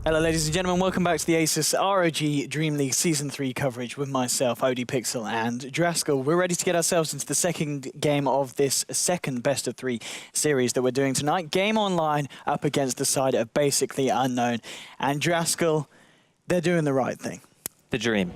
Hello ladies and gentlemen, welcome back to the ASUS ROG DreamLeague Season 3 coverage with myself, OD Pixel and Draskell. We're ready to get ourselves into the second game of this second best of 3 series that we're doing tonight. Game online up against the side of Basically Unknown. And Draskell, they're doing the right thing. The dream.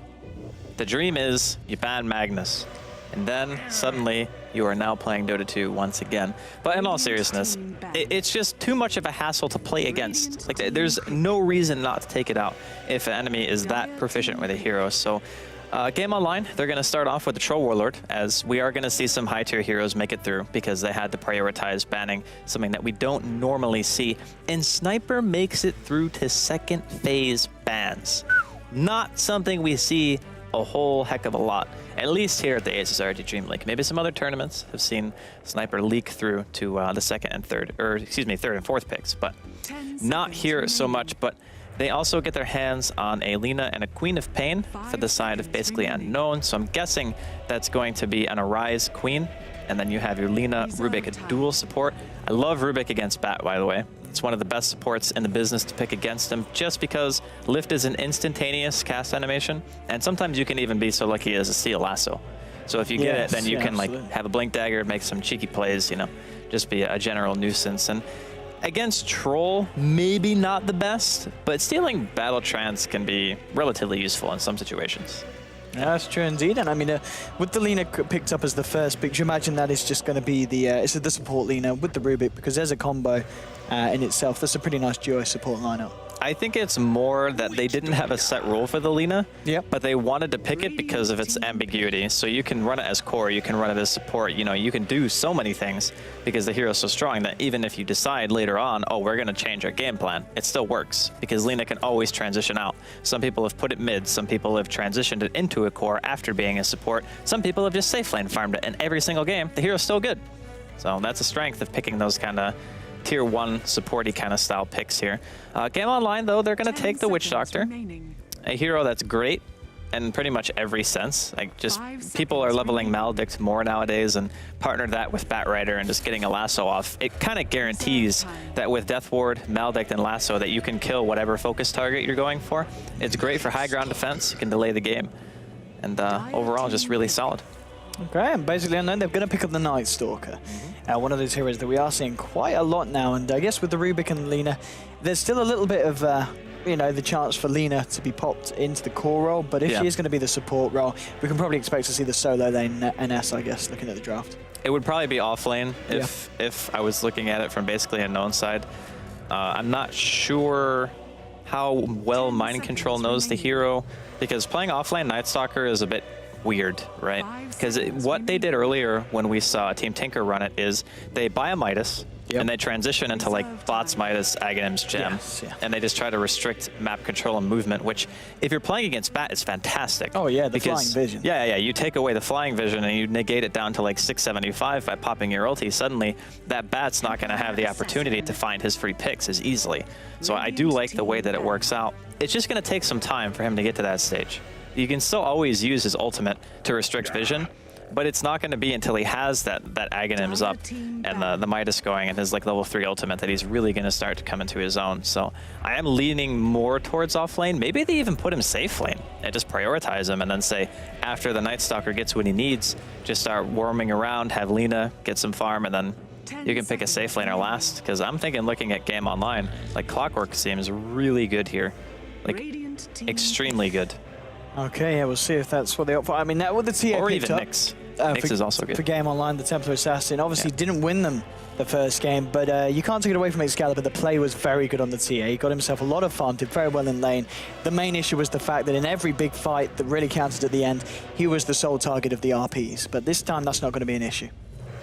The dream is you ban Magnus. And then suddenly you are now playing Dota 2 once again. But in all seriousness, it's just too much of a hassle to play against. Like, there's no reason not to take it out if an enemy is that proficient with a hero. So game online, they're going to start off with the Troll Warlord, as we are going to see some high tier heroes make it through because they had to prioritize banning something that we don't normally see. And Sniper makes it through to second phase bans. Not something we see a whole heck of a lot, at least here at the ASUS ROG DreamLeague. Maybe some other tournaments have seen Sniper leak through to the third and fourth picks, but not here so much. But they also get their hands on a Lina and a Queen of Pain for the side of Basically Unknown, so I'm guessing that's going to be an Arise Queen, and then you have your Lina Rubik, a dual support. I love Rubik against Bat, by the way. It's one of the best supports in the business to pick against him, just because Lift is an instantaneous cast animation, and sometimes you can even be so lucky as to see a lasso. So if you get it, then you can like have a Blink Dagger, make some cheeky plays, you know, just be a general nuisance. And against Troll, maybe not the best, but stealing Battle Trance can be relatively useful in some situations. Yeah, that's true indeed. And I mean, with the Lina picked up as the first pick, do you imagine that is just going to be the the support Lina with the Rubik, because there's a combo in itself. That's a pretty nice duo support lineup. I think it's more that they didn't have a set rule for the Lina, but they wanted to pick it because of its ambiguity. So you can run it as core, you can run it as support, you know, you can do so many things because the hero's so strong that even if you decide later on, oh, we're going to change our game plan, it still works because Lina can always transition out. Some people have put it mid, some people have transitioned it into a core after being a support, some people have just safe lane farmed it, and every single game, the hero's still good. So that's a strength of picking those kind of tier 1 supporty kind of style picks here. Game online though, they're going to take the Witch Doctor, a hero that's great in pretty much every sense. Like, just people are leveling Maledict more nowadays, and partner that with Bat Rider and just getting a lasso off. It kind of guarantees that with Death Ward, Maledict, and lasso that you can kill whatever focus target you're going for. It's great for high ground defense. You can delay the game, and overall just really solid. Okay, and Basically Unknown, they're going to pick up the Night Stalker. One of those heroes that we are seeing quite a lot now, and I guess with the Rubik and Lina, there's still a little bit of, you know, the chance for Lina to be popped into the core role, but if she is going to be the support role, we can probably expect to see the solo lane NS, I guess, looking at the draft. It would probably be off lane if I was looking at it from Basically Unknown side. I'm not sure how well Mind Control knows the hero, because playing offlane Night Stalker is a bit weird, right? Because what they did earlier when we saw Team Tinker run it is they buy a Midas and they transition into like Bots, Midas, Aghanim's Gem, and they just try to restrict map control and movement, which if you're playing against Bat, it's fantastic. Oh yeah, the flying vision. Yeah, you take away the flying vision and you negate it down to like 675 by popping your ulti. Suddenly, that Bat's not going to have the opportunity to find his free picks as easily. So I do like the way that it works out. It's just going to take some time for him to get to that stage. You can still always use his ultimate to restrict vision, but it's not going to be until he has that Aghanim's up and the Midas going and his like level 3 ultimate that he's really going to start to come into his own. So I am leaning more towards off lane. Maybe they even put him safe lane and just prioritize him, and then say after the Night Stalker gets what he needs, just start warming around, have Lina get some farm, and then you can pick a safe laner last. Because I'm thinking, looking at game online, like Clockwork seems really good here, like extremely good. Okay, yeah, we'll see if that's what they opt for. I mean, that with the TA or picked even up, Nyx. Nyx is also good. For game online, the Templar Assassin obviously didn't win them the first game, but you can't take it away from Excalibur. The play was very good on the TA. He got himself a lot of farm, did very well in lane. The main issue was the fact that in every big fight that really counted at the end, he was the sole target of the RPs. But this time, that's not going to be an issue.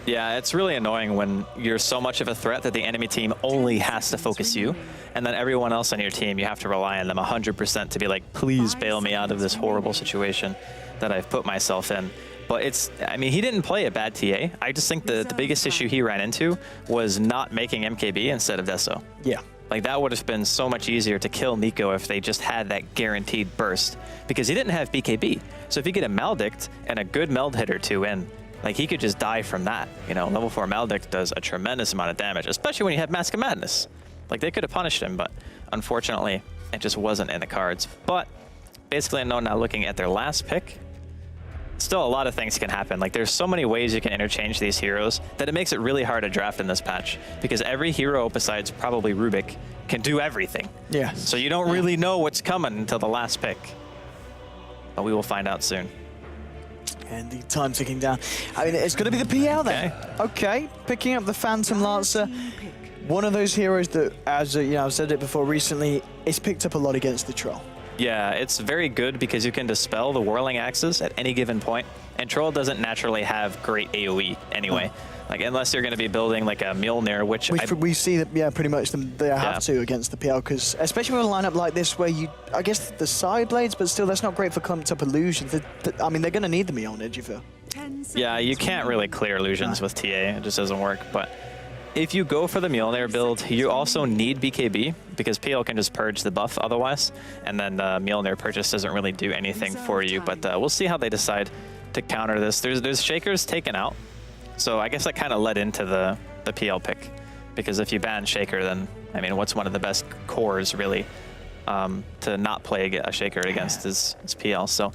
Yeah, it's really annoying when you're so much of a threat that the enemy team only has to focus you, and then everyone else on your team, you have to rely on them 100% to be like, please bail me out of this horrible situation that I've put myself in. But it's, I mean, he didn't play a bad TA. I just think the biggest issue he ran into was not making MKB instead of Deso. Yeah. Like, that would have been so much easier to kill Nico if they just had that guaranteed burst, because he didn't have BKB. So if you get a Maledict and a good Meld hit or two in, like, he could just die from that. You know, level 4 Maledict does a tremendous amount of damage, especially when you have Mask of Madness. Like, they could have punished him, but unfortunately, it just wasn't in the cards. But basically, I know now looking at their last pick, still a lot of things can happen. Like there's so many ways you can interchange these heroes that it makes it really hard to draft in this patch because every hero besides probably Rubik can do everything. Yeah. So you don't really know what's coming until the last pick. But we will find out soon. And the time ticking down. I mean, it's going to be the PL then. Okay, picking up the Phantom Lancer. One of those heroes that, as you know, I've said it before recently, it's picked up a lot against the Troll. Yeah, it's very good because you can dispel the Whirling Axes at any given point, and Troll doesn't naturally have great AoE anyway. Like unless you're going to be building like a Mjolnir, which we see that, yeah, pretty much they have to against the PL, because especially with a lineup like this where you, I guess the side blades, but still that's not great for clumped up illusions. I mean, they're going to need the Mjolnir, do you feel? Yeah, you can't really clear illusions with TA. It just doesn't work. But if you go for the Mjolnir build, you also need BKB because PL can just purge the buff otherwise, and then the Mjolnir purchase doesn't really do anything for you. But we'll see how they decide to counter this. There's Shakers taken out, so I guess that kind of led into the PL pick, because if you ban Shaker, then I mean, what's one of the best cores really to not play a Shaker against is PL. So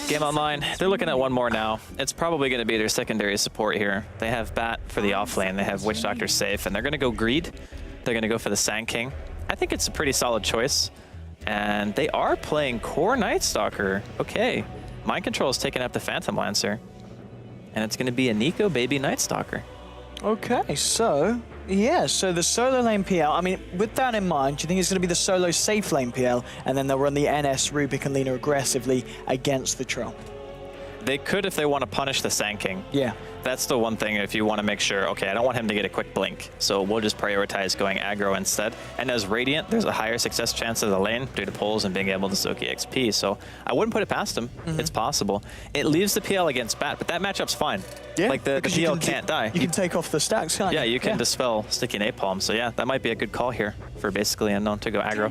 Game Online, they're looking at one more now. It's probably going to be their secondary support here. They have Bat for the off lane. They have Witch Doctor safe, and they're going to go Greed. They're going to go for the Sand King. I think it's a pretty solid choice. And they are playing Core Night Stalker. Okay. Mind Control is taking up the Phantom Lancer. And it's going to be a Nico Baby Night Stalker. Okay, so yeah, so the solo lane PL, I mean, with that in mind, do you think it's going to be the solo safe lane PL, and then they'll run the NS, Rubik and Lina aggressively against the Troll? They could if they want to punish the Sand King. Yeah. That's the one thing if you want to make sure, okay, I don't want him to get a quick blink, so we'll just prioritize going aggro instead. And as Radiant, there's a higher success chance of the lane due to pulls and being able to soak EXP, so I wouldn't put it past him. It's possible. It leaves the PL against Bat, but that matchup's fine. Yeah, like the PL can't die. You can take off the stacks, can't you? Yeah, you can dispel Sticky Napalm, so yeah, that might be a good call here for basically Unknown to go aggro.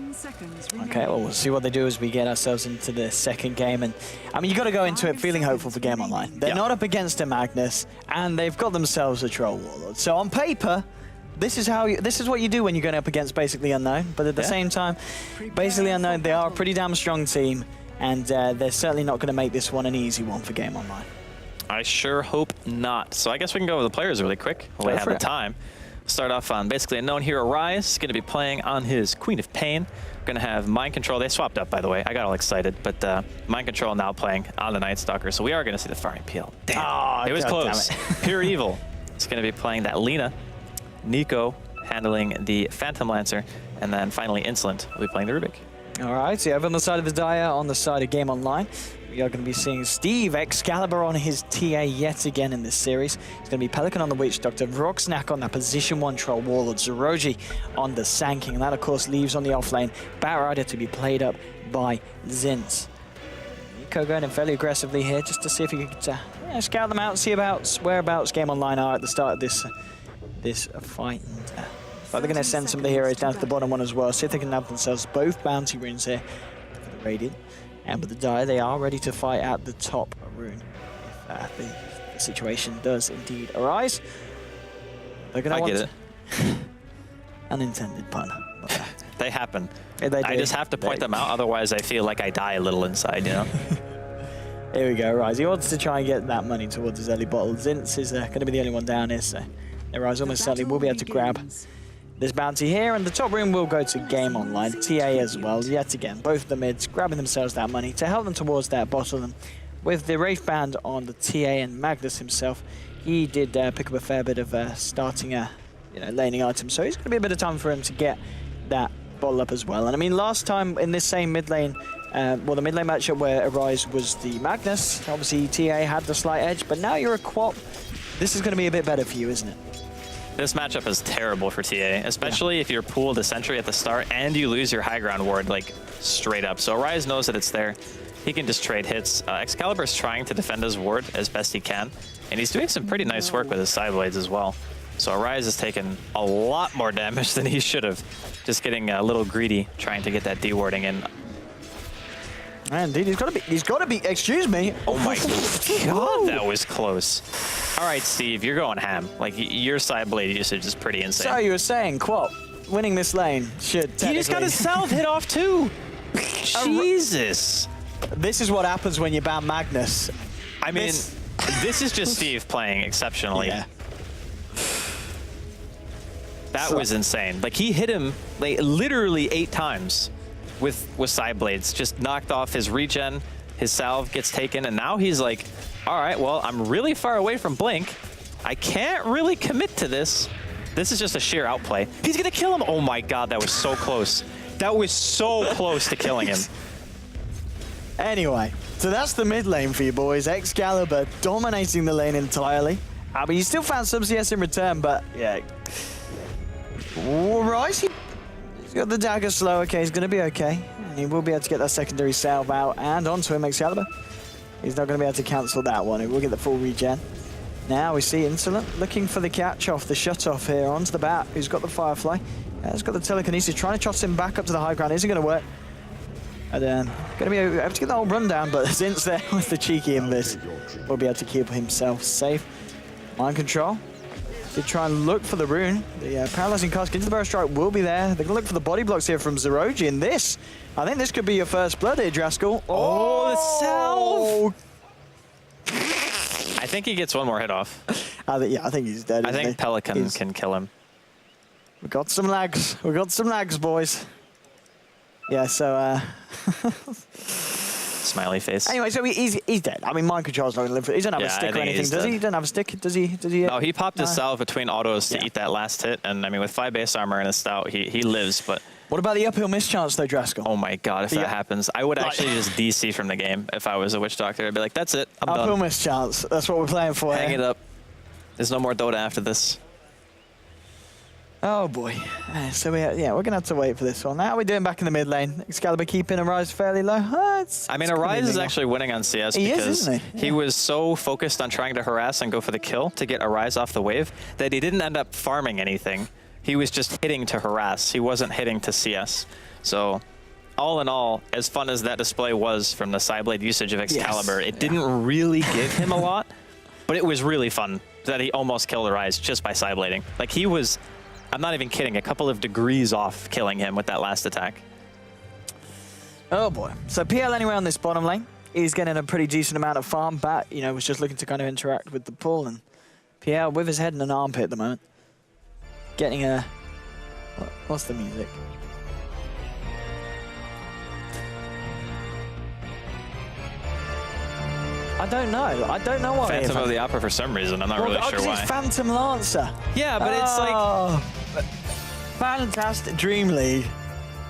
Okay, well, we'll see what they do as we get ourselves into the second game. And I mean, you got to go into it feeling hopeful for Game Online. They're not up against a Magnus, and they've got themselves a Troll Warlord. So on paper, this is what you do when you're going up against basically Unknown. But at the same time, basically Unknown, they are a pretty damn strong team, and they're certainly not going to make this one an easy one for Game Online. I sure hope not. So I guess we can go over the players really quick while we have the time. Start off on basically Unknown hero Rise, going to be playing on his Queen of Pain. Going to have Mind Control. They swapped up, by the way. I got all excited, but Mind Control now playing on the Night Stalker. So we are going to see the firing PL. Damn, it was close. Pure Evil. It's going to be playing that Lina. Nico handling the Phantom Lancer, and then finally Insolent will be playing the Rubik. All right, so over on the side of the Dire, on the side of Game Online, we are going to be seeing Steve Excalibur on his TA yet again in this series. It's going to be Pelican on the Witch Doctor, Rogsnack on that position 1 Troll Warlord, ROG on the Sand King, and that of course leaves on the offlane Batrider to be played up by Zinz. Nico going in fairly aggressively here just to see if he could scout them out, see about whereabouts Game Online are at the start of this fight. But they're going to send some of the heroes down to the bottom one as well, see if they can nab themselves both bounty runes here for the Radiant. And with the Dire, they are ready to fight at the top rune if the situation does indeed arise. They're going to want it. Unintended pun. They happen. Yeah, they do. I just have to point them out, otherwise I feel like I die a little inside, you know? Here we go, Rise. He wants to try and get that money towards his early bottle. Zinz is going to be the only one down here, so Rise almost certainly will be able to grab this bounty here, and the top room will go to Game Online, TA as well, yet again. Both of the mids grabbing themselves that money to help them towards that bottle. And with the Wraith Band on the TA and Magnus himself, he did pick up a fair bit of starting laning items, so it's going to be a bit of time for him to get that bottle up as well. And I mean, last time in this same mid lane, the mid lane matchup where Arise was the Magnus, obviously TA had the slight edge, but now you're a Quap. This is going to be a bit better for you, isn't it? This matchup is terrible for TA, especially if you're pooled a sentry at the start and you lose your high ground ward, like, straight up. So Rise knows that it's there. He can just trade hits. Excalibur's trying to defend his ward as best he can, and he's doing some pretty nice work with his side blades as well. So Rise has taken a lot more damage than he should have, just getting a little greedy trying to get that D-warding in. Indeed, he's got to be, excuse me. Oh my God, that was close. All right, Steve, you're going ham. Like, your side blade usage is pretty insane. So you were saying, Quap, winning this lane should technically... He just got his salve hit off too. Jesus. This is what happens when you ban Magnus. I mean, this is just Steve playing exceptionally. Yeah. That was insane. Like, he hit him like literally 8 times with side blades. Just knocked off his regen, his salve gets taken, and now he's like, all right, well, I'm really far away from Blink. I can't really commit to this. This is just a sheer outplay. He's gonna kill him. Oh my God, that was so close. That was so close to killing him. Anyway, so that's the mid lane for you boys. Excalibur dominating the lane entirely. But you still found some CS in return, but yeah. All right, he's got the dagger slow. Okay, he's going to be okay. And he will be able to get that secondary salve out and onto him, Excalibur. He's not going to be able to cancel that one. He will get the full regen. Now we see Insolent looking for the catch off, the shut off here onto the bat. Who's got the Firefly? He's got the telekinesis, trying to trot him back up to the high ground. Isn't going to work. And then going to be able to get the whole rundown, but Zin's there with the cheeky invis. Will be able to keep himself safe. Mind control. Did try and look for the rune. The paralyzing cast into the burst strike will be there. They're going to look for the body blocks here from ROG in this. I think this could be your first blood here, Draskell. Oh, the salve! I think he gets one more hit off. I think he's dead. I think Pelican can kill him. We got some lags. We got some lags, boys. Yeah, so Smiley face. Anyway, so he's dead. I mean, mind control's not going to live for it. He doesn't have a stick or anything, does he? He doesn't have a stick, does he? No, he popped his salve between autos to eat that last hit, and I mean, with 5 base armor and a stout, he lives, but... What about the uphill mischance, though, Draskell? Oh my God, if that happens, I would actually just DC from the game if I was a Witch Doctor. I'd be like, that's it, I'm done. Uphill mischance, that's what we're playing for. Hang it up. There's no more Dota after this. Oh boy. So we're going to have to wait for this one. How are we doing back in the mid lane? Excalibur keeping Arise fairly low. I mean, Arise is actually winning on CS because he was so focused on trying to harass and go for the kill to get Arise off the wave that he didn't end up farming anything. He was just hitting to harass. He wasn't hitting to CS. So all in all, as fun as that display was from the Sideblade usage of Excalibur, it didn't really give him a lot, but it was really fun that he almost killed Arise just by Sideblading. Like, he was... I'm not even kidding, a couple of degrees off killing him with that last attack. Oh boy. So PL anyway on this bottom lane is getting a pretty decent amount of farm. Bat, you know, was just looking to kind of interact with the pull, and PL with his head in an armpit at the moment. Getting a... What's the music? I don't know. I don't know why. Phantom of the Opera for some reason. I'm not really sure why. It's Phantom Lancer. Yeah, but it's like... Fantastic. DreamLeague.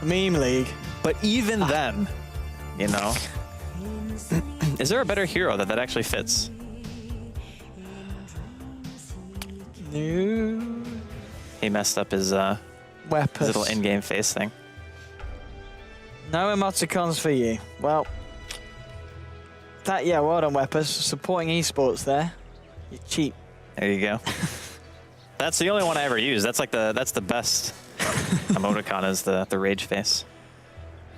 Meme League. But even then, you know... Is there a better hero that actually fits? No. He messed up his little in-game face thing. No emoticons for you. Well... well done, Weppers. Supporting esports there. You're cheap. There you go. That's the only one I ever use. That's like that's the best emoticon is the rage face.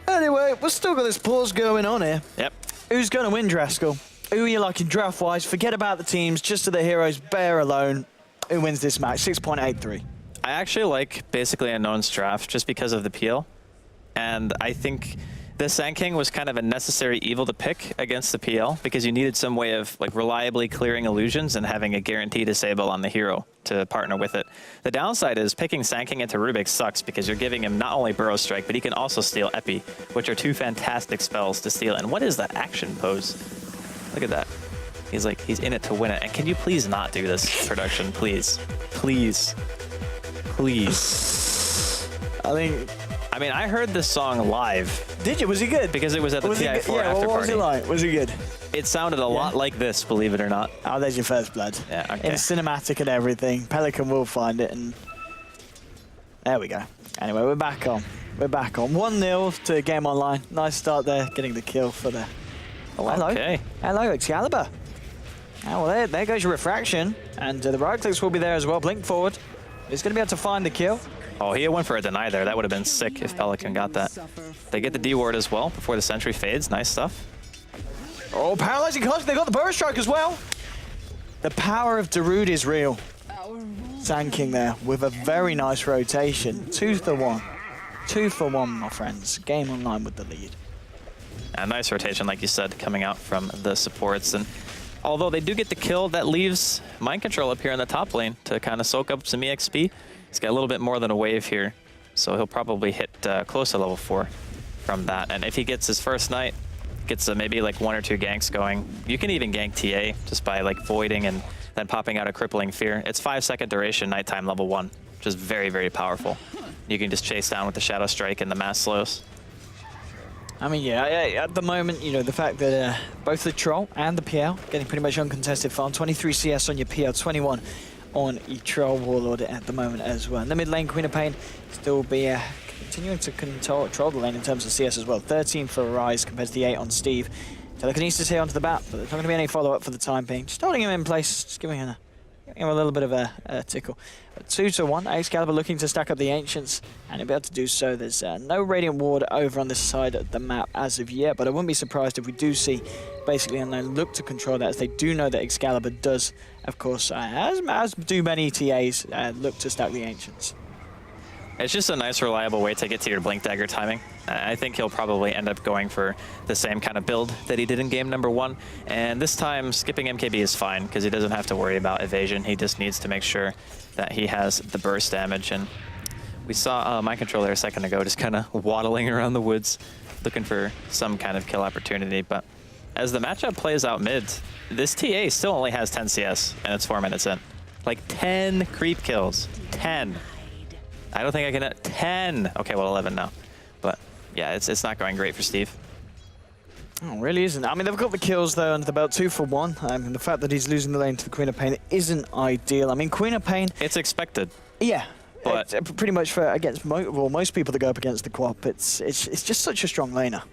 Anyway, we've still got this pause going on here. Yep. Who's going to win, Draskell? Who are you liking draft-wise? Forget about the teams, just to the heroes, bear alone. Who wins this match? 6.83. I actually like basically Unknown's draft just because of the peel. And I think the Sand King was kind of a necessary evil to pick against the PL because you needed some way of like reliably clearing illusions and having a guaranteed disable on the hero to partner with it. The downside is picking Sand King into Rubik sucks because you're giving him not only Burrow Strike, but he can also steal Epi, which are 2 fantastic spells to steal. And what is that action pose? Look at that. He's like, he's in it to win it. And can you please not do this, production? Please. Please. Please. I mean, I heard this song live. Did you? Was he good? Because it was at the TI4 after party. What was he like? Was he good? It sounded a lot like this, believe it or not. Oh, there's your first blood. Yeah, okay. It's cinematic and everything. Pelican will find it, and there we go. Anyway, we're back on. We're back on. 1-0 to Game Online. Nice start there, getting the kill for the... Oh, hello. Okay. Hello, Excalibur. Oh, well, there goes your refraction. And the right clicks will be there as well. Blink forward. He's going to be able to find the kill. Oh, he went for a deny there. That would have been sick if Pelican got that. They get the D ward as well before the sentry fades. Nice stuff. Oh, paralyzing cast. They got the burst strike as well. The power of Darude is real. tanking there with a very nice rotation. 2 for 1. 2 for 1, my friends. Game online with the lead. A nice rotation, like you said, coming out from the supports. And although they do get the kill, that leaves Mind Control up here in the top lane to kind of soak up some EXP. He's got a little bit more than a wave here, so he'll probably hit close to level 4 from that. And if he gets his first night, gets maybe like 1 or 2 ganks going, you can even gank TA just by like voiding and then popping out a crippling fear. It's 5-second duration, nighttime level 1, which is very, very powerful. You can just chase down with the Shadow Strike and the mass slows. I mean, yeah, at the moment, you know, the fact that both the Troll and the PL getting pretty much uncontested farm. 23 CS on your PL, 21 on your Troll Warlord at the moment as well. In the mid lane, Queen of Pain still be continuing to control the lane in terms of CS as well. 13 for Rise compared to the 8 on Steve. Telekinesis here onto the bat, but there's not going to be any follow-up for the time being. Just holding him in place, just giving him a little bit of a tickle. 2 to 1, Excalibur looking to stack up the Ancients, and he'll be able to do so. There's no Radiant Ward over on this side of the map as of yet, but I wouldn't be surprised if we do see basically Unknown look to control that, as they do know that Excalibur does, of course, as do many TAs, look to stack the Ancients. It's just a nice, reliable way to get to your Blink Dagger timing. I think he'll probably end up going for the same kind of build that he did in game number 1. And this time, skipping MKB is fine, because he doesn't have to worry about evasion. He just needs to make sure that he has the burst damage. And we saw Mind Control there a second ago, just kind of waddling around the woods, looking for some kind of kill opportunity. But as the matchup plays out mid, this TA still only has 10 CS, and it's 4 minutes in. Like 10 creep kills. 10. I don't think I can... 10! Okay, well, 11 now. But, yeah, it's not going great for Steve. Oh, it really isn't. I mean, they've got the kills, though, under the belt, 2 for 1. And the fact that he's losing the lane to the Queen of Pain isn't ideal. I mean, Queen of Pain... It's expected. Yeah. But pretty much for against most people that go up against the Quap, it's just such a strong laner.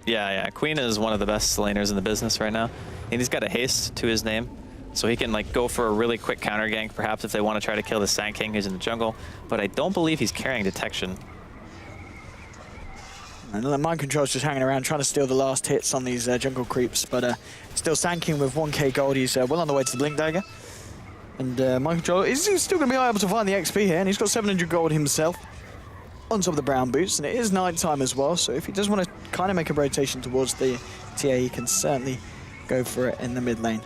Yeah. Queen is one of the best laners in the business right now. And he's got a haste to his name. So he can like go for a really quick counter gank, perhaps if they want to try to kill the Sand King who's in the jungle. But I don't believe he's carrying detection. And Mind Control's just hanging around trying to steal the last hits on these jungle creeps. But still Sand King with 1k gold. He's well on the way to the Blink Dagger. And Mind Control is still going to be able to find the XP here. And he's got 700 gold himself on top of the brown boots. And it is night time as well. So if he does want to kind of make a rotation towards the TA, he can certainly go for it in the mid lane.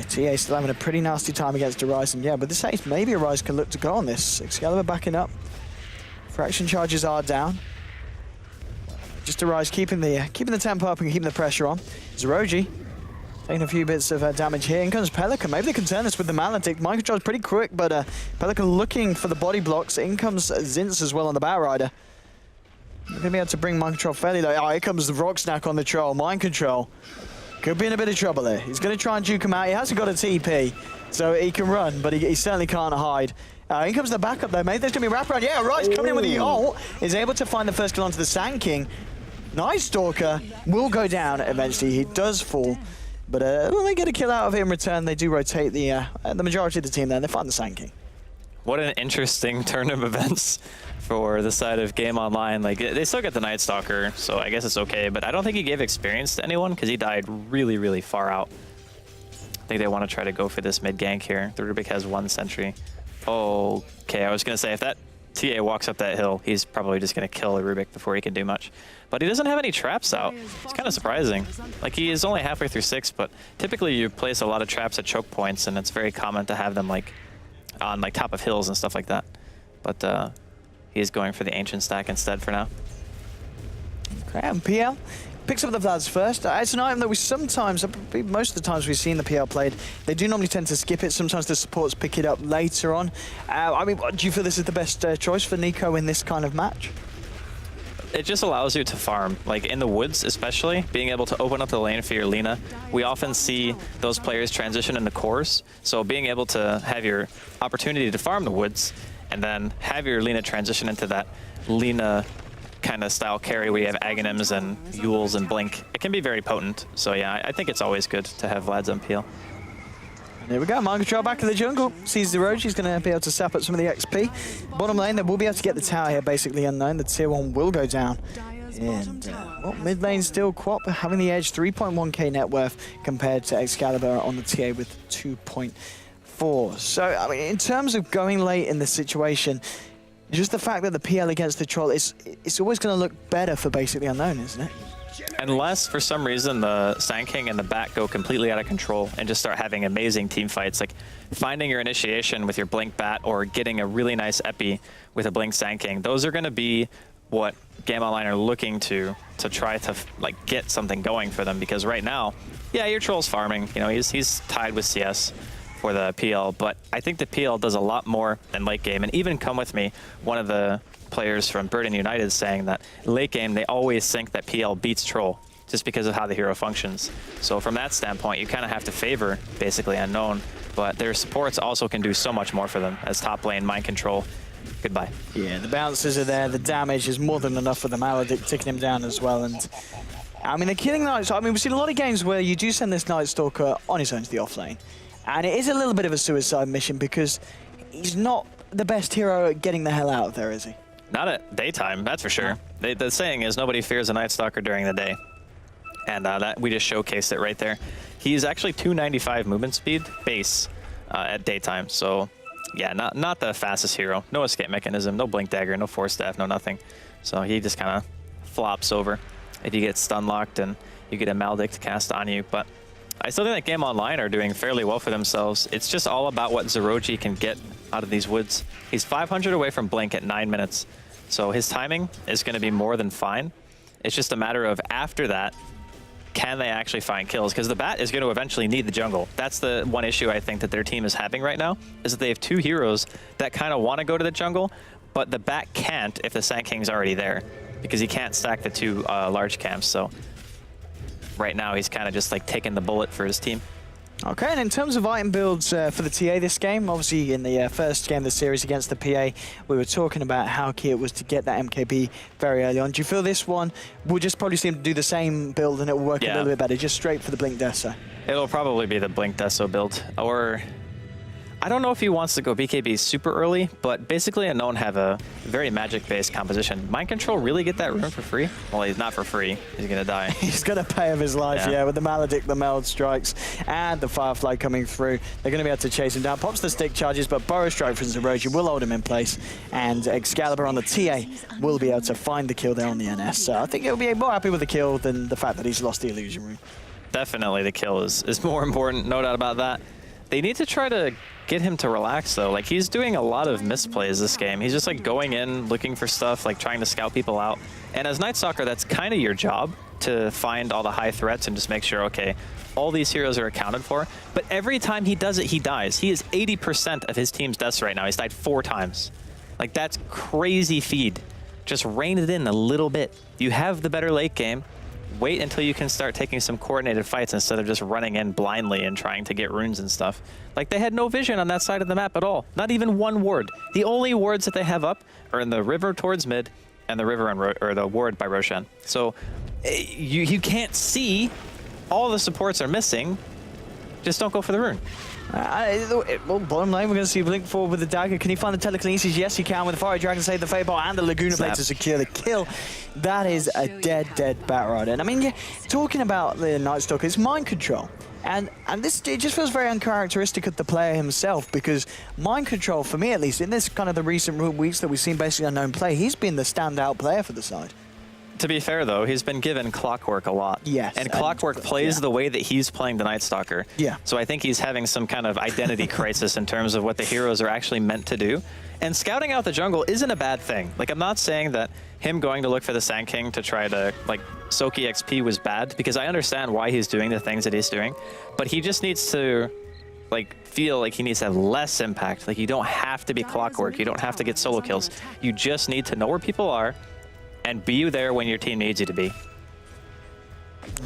TA still having a pretty nasty time against a Rise, and yeah, but this ace, maybe a Rise can look to go on this. Excalibur backing up. Fraction charges are down. Just a Rise keeping the tempo up and keeping the pressure on. ROG taking a few bits of damage here. In comes Pelican. Maybe they can turn this with the Maledict. Mind Control is pretty quick, but Pelican looking for the body blocks. In comes Zinz as well on the Bat Rider. They're going to be able to bring Mind Control fairly low. Oh, here comes the Rock Snack on the Troll. Mind Control could be in a bit of trouble there. He's going to try and juke him out. He hasn't got a TP, so he can run, but he certainly can't hide. In comes the backup though. Maybe there's going to be a wraparound. Yeah, Rise coming in with the ult. Is able to find the first kill onto the Sand King. Nice Stalker. Will go down eventually. He does fall. But when they get a kill out of it in return, they do rotate the majority of the team there, and they find the Sand King. What an interesting turn of events for the side of Game Online. Like, they still get the Night Stalker, so I guess it's okay, but I don't think he gave experience to anyone because he died really, really far out. I think they want to try to go for this mid gank here. The Rubik has 1 sentry. Okay, I was going to say, if that TA walks up that hill, he's probably just going to kill the Rubik before he can do much. But he doesn't have any traps out. It's kind of surprising. Like, he is only halfway through 6, but typically you place a lot of traps at choke points, and it's very common to have them like on like top of hills and stuff like that. But he's going for the Ancient stack instead for now. Okay, and PL picks up the Vlads first. It's an item that we sometimes, most of the times we've seen the PL played, they do normally tend to skip it. Sometimes the supports pick it up later on. I mean, do you feel this is the best choice for Nico in this kind of match? It just allows you to farm, like in the woods especially, being able to open up the lane for your Lina. We often see those players transition into cores, so being able to have your opportunity to farm the woods and then have your Lina transition into that Lina kind of style carry where you have Aghanims and Yules and Blink, it can be very potent. So yeah, I think it's always good to have Vlad's on PL. And there we go, Mind Control back in the jungle. Sees the ROG, he's going to be able to sap up some of the XP. Bottom lane, they will be able to get the tower here, basically Unknown. The tier 1 will go down. And well, mid lane still Quap having the edge, 3.1k net worth compared to Excalibur on the TA with 2.5. 4. So, I mean, in terms of going late in the situation, just the fact that the PL against the Troll, it's always going to look better for basically Unknown, isn't it? Unless, for some reason, the Sand King and the Bat go completely out of control and just start having amazing team fights, like finding your initiation with your Blink Bat or getting a really nice epi with a Blink Sand King. Those are going to be what Game Online are looking to try to like get something going for them, because right now, yeah, your Troll's farming. You know, he's tied with CS for the PL, but I think the PL does a lot more than late game. And even Come With Me, one of the players from Burden United, saying that late game they always think that PL beats Troll just because of how the hero functions. So from that standpoint, you kind of have to favor basically Unknown, but their supports also can do so much more for them as top lane, mind control. Goodbye. Yeah, the bounces are there, the damage is more than enough for the Maledict, taking him down as well. And I mean, the killing Night Stalker, I mean, we've seen a lot of games where you do send this Night Stalker on his own to the offlane. And it is a little bit of a suicide mission because he's not the best hero at getting the hell out of there, is he? Not at daytime, that's for sure. The saying is nobody fears a Night Stalker during the day. And that we just showcased it right there. He's actually 295 movement speed base at daytime. So yeah, not the fastest hero. No escape mechanism, no blink dagger, no force staff, no nothing. So he just kind of flops over if you get stun locked and you get a Maledict cast on you. But I still think that Game Online are doing fairly well for themselves. It's just all about what ROG can get out of these woods. He's 500 away from blink at 9 minutes. So his timing is going to be more than fine. It's just a matter of after that, can they actually find kills? Because the Bat is going to eventually need the jungle. That's the one issue I think that their team is having right now, is that they have two heroes that kind of want to go to the jungle, but the Bat can't if the Sand King's already there, because he can't stack the two large camps. So right now he's kind of just like taking the bullet for his team. Okay, and in terms of item builds for the TA this game, obviously in the first game of the series against the PA, we were talking about how key it was to get that MKB very early on. Do you feel this one, we'll just probably see him do the same build and it will work a little bit better, just straight for the Blink Deso? It'll probably be the Blink Deso build, or I don't know if he wants to go BKB super early, but basically Unknown have a very magic-based composition. Mind Control really get that rune for free? Well, he's not for free. He's going to die. He's going to pay of his life, yeah, with the Maledict, the Meld Strikes, and the Firefly coming through. They're going to be able to chase him down. Pops the stick charges, but Burrow Strike from ROG will hold him in place, and Excalibur on the TA will be able to find the kill there on the NS. So I think he'll be more happy with the kill than the fact that he's lost the illusion rune. Definitely the kill is more important, no doubt about that. They need to try to get him to relax, though. Like, he's doing a lot of misplays this game. He's just, like, going in, looking for stuff, like, trying to scout people out. And as Night Stalker, that's kind of your job, to find all the high threats and just make sure, okay, all these heroes are accounted for. But every time he does it, he dies. He is 80% of his team's deaths right now. He's died 4 times. Like, that's crazy feed. Just rein it in a little bit. You have the better late game. Wait until you can start taking some coordinated fights instead of just running in blindly and trying to get runes and stuff. Like, they had no vision on that side of the map at all. Not even one ward. The only wards that they have up are in the river towards mid and the river or the ward by Roshan. So you can't see. All the supports are missing. Just don't go for the rune. Well, bottom lane, we're going to see Blink forward with the dagger. Can he find the telekinesis? Yes, he can with the Fire Dragon, save the Fable, and the Laguna Blade to secure the kill. That is a dead Bat Rider. And I mean, yeah, talking about the Night Stalker, it's mind control. And this, it just feels very uncharacteristic of the player himself, because mind control, for me at least, in this kind of the recent weeks that we've seen basically Unknown play, he's been the standout player for the side. To be fair, though, he's been given Clockwork a lot. Yes. And Clockwork plays the way that he's playing the Night Stalker. Yeah. So I think he's having some kind of identity crisis in terms of what the heroes are actually meant to do. And scouting out the jungle isn't a bad thing. Like, I'm not saying that him going to look for the Sand King to try to, like, soak EXP was bad, because I understand why he's doing the things that he's doing. But he just needs to, like, feel like he needs to have less impact. Like, you don't have to be Clockwork. You don't have to get solo kills. You just need to know where people are and be there when your team needs you to be.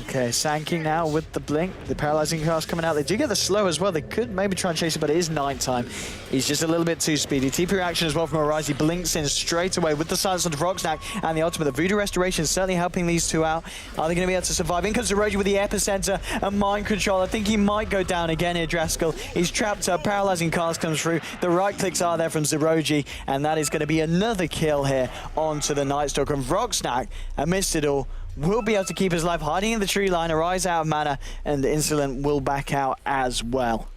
Okay, Sand King now with the blink. The paralyzing cast coming out. They do get the slow as well. They could maybe try and chase it, but it is nighttime. He's just a little bit too speedy. TP reaction as well from Arise. He blinks in straight away with the silence on Vrogsnak and the ultimate. The Voodoo Restoration is certainly helping these two out. Are they going to be able to survive? In comes ROG with the epicenter and mind control. I think he might go down again here, Draskell. He's trapped up. Paralyzing cast comes through. The right clicks are there from ROG, and that is going to be another kill here onto the Night Stalker. And Vrogsnak, amidst it all, will be able to keep his life hiding in the tree line. Arise out of mana, and Insolent will back out as well.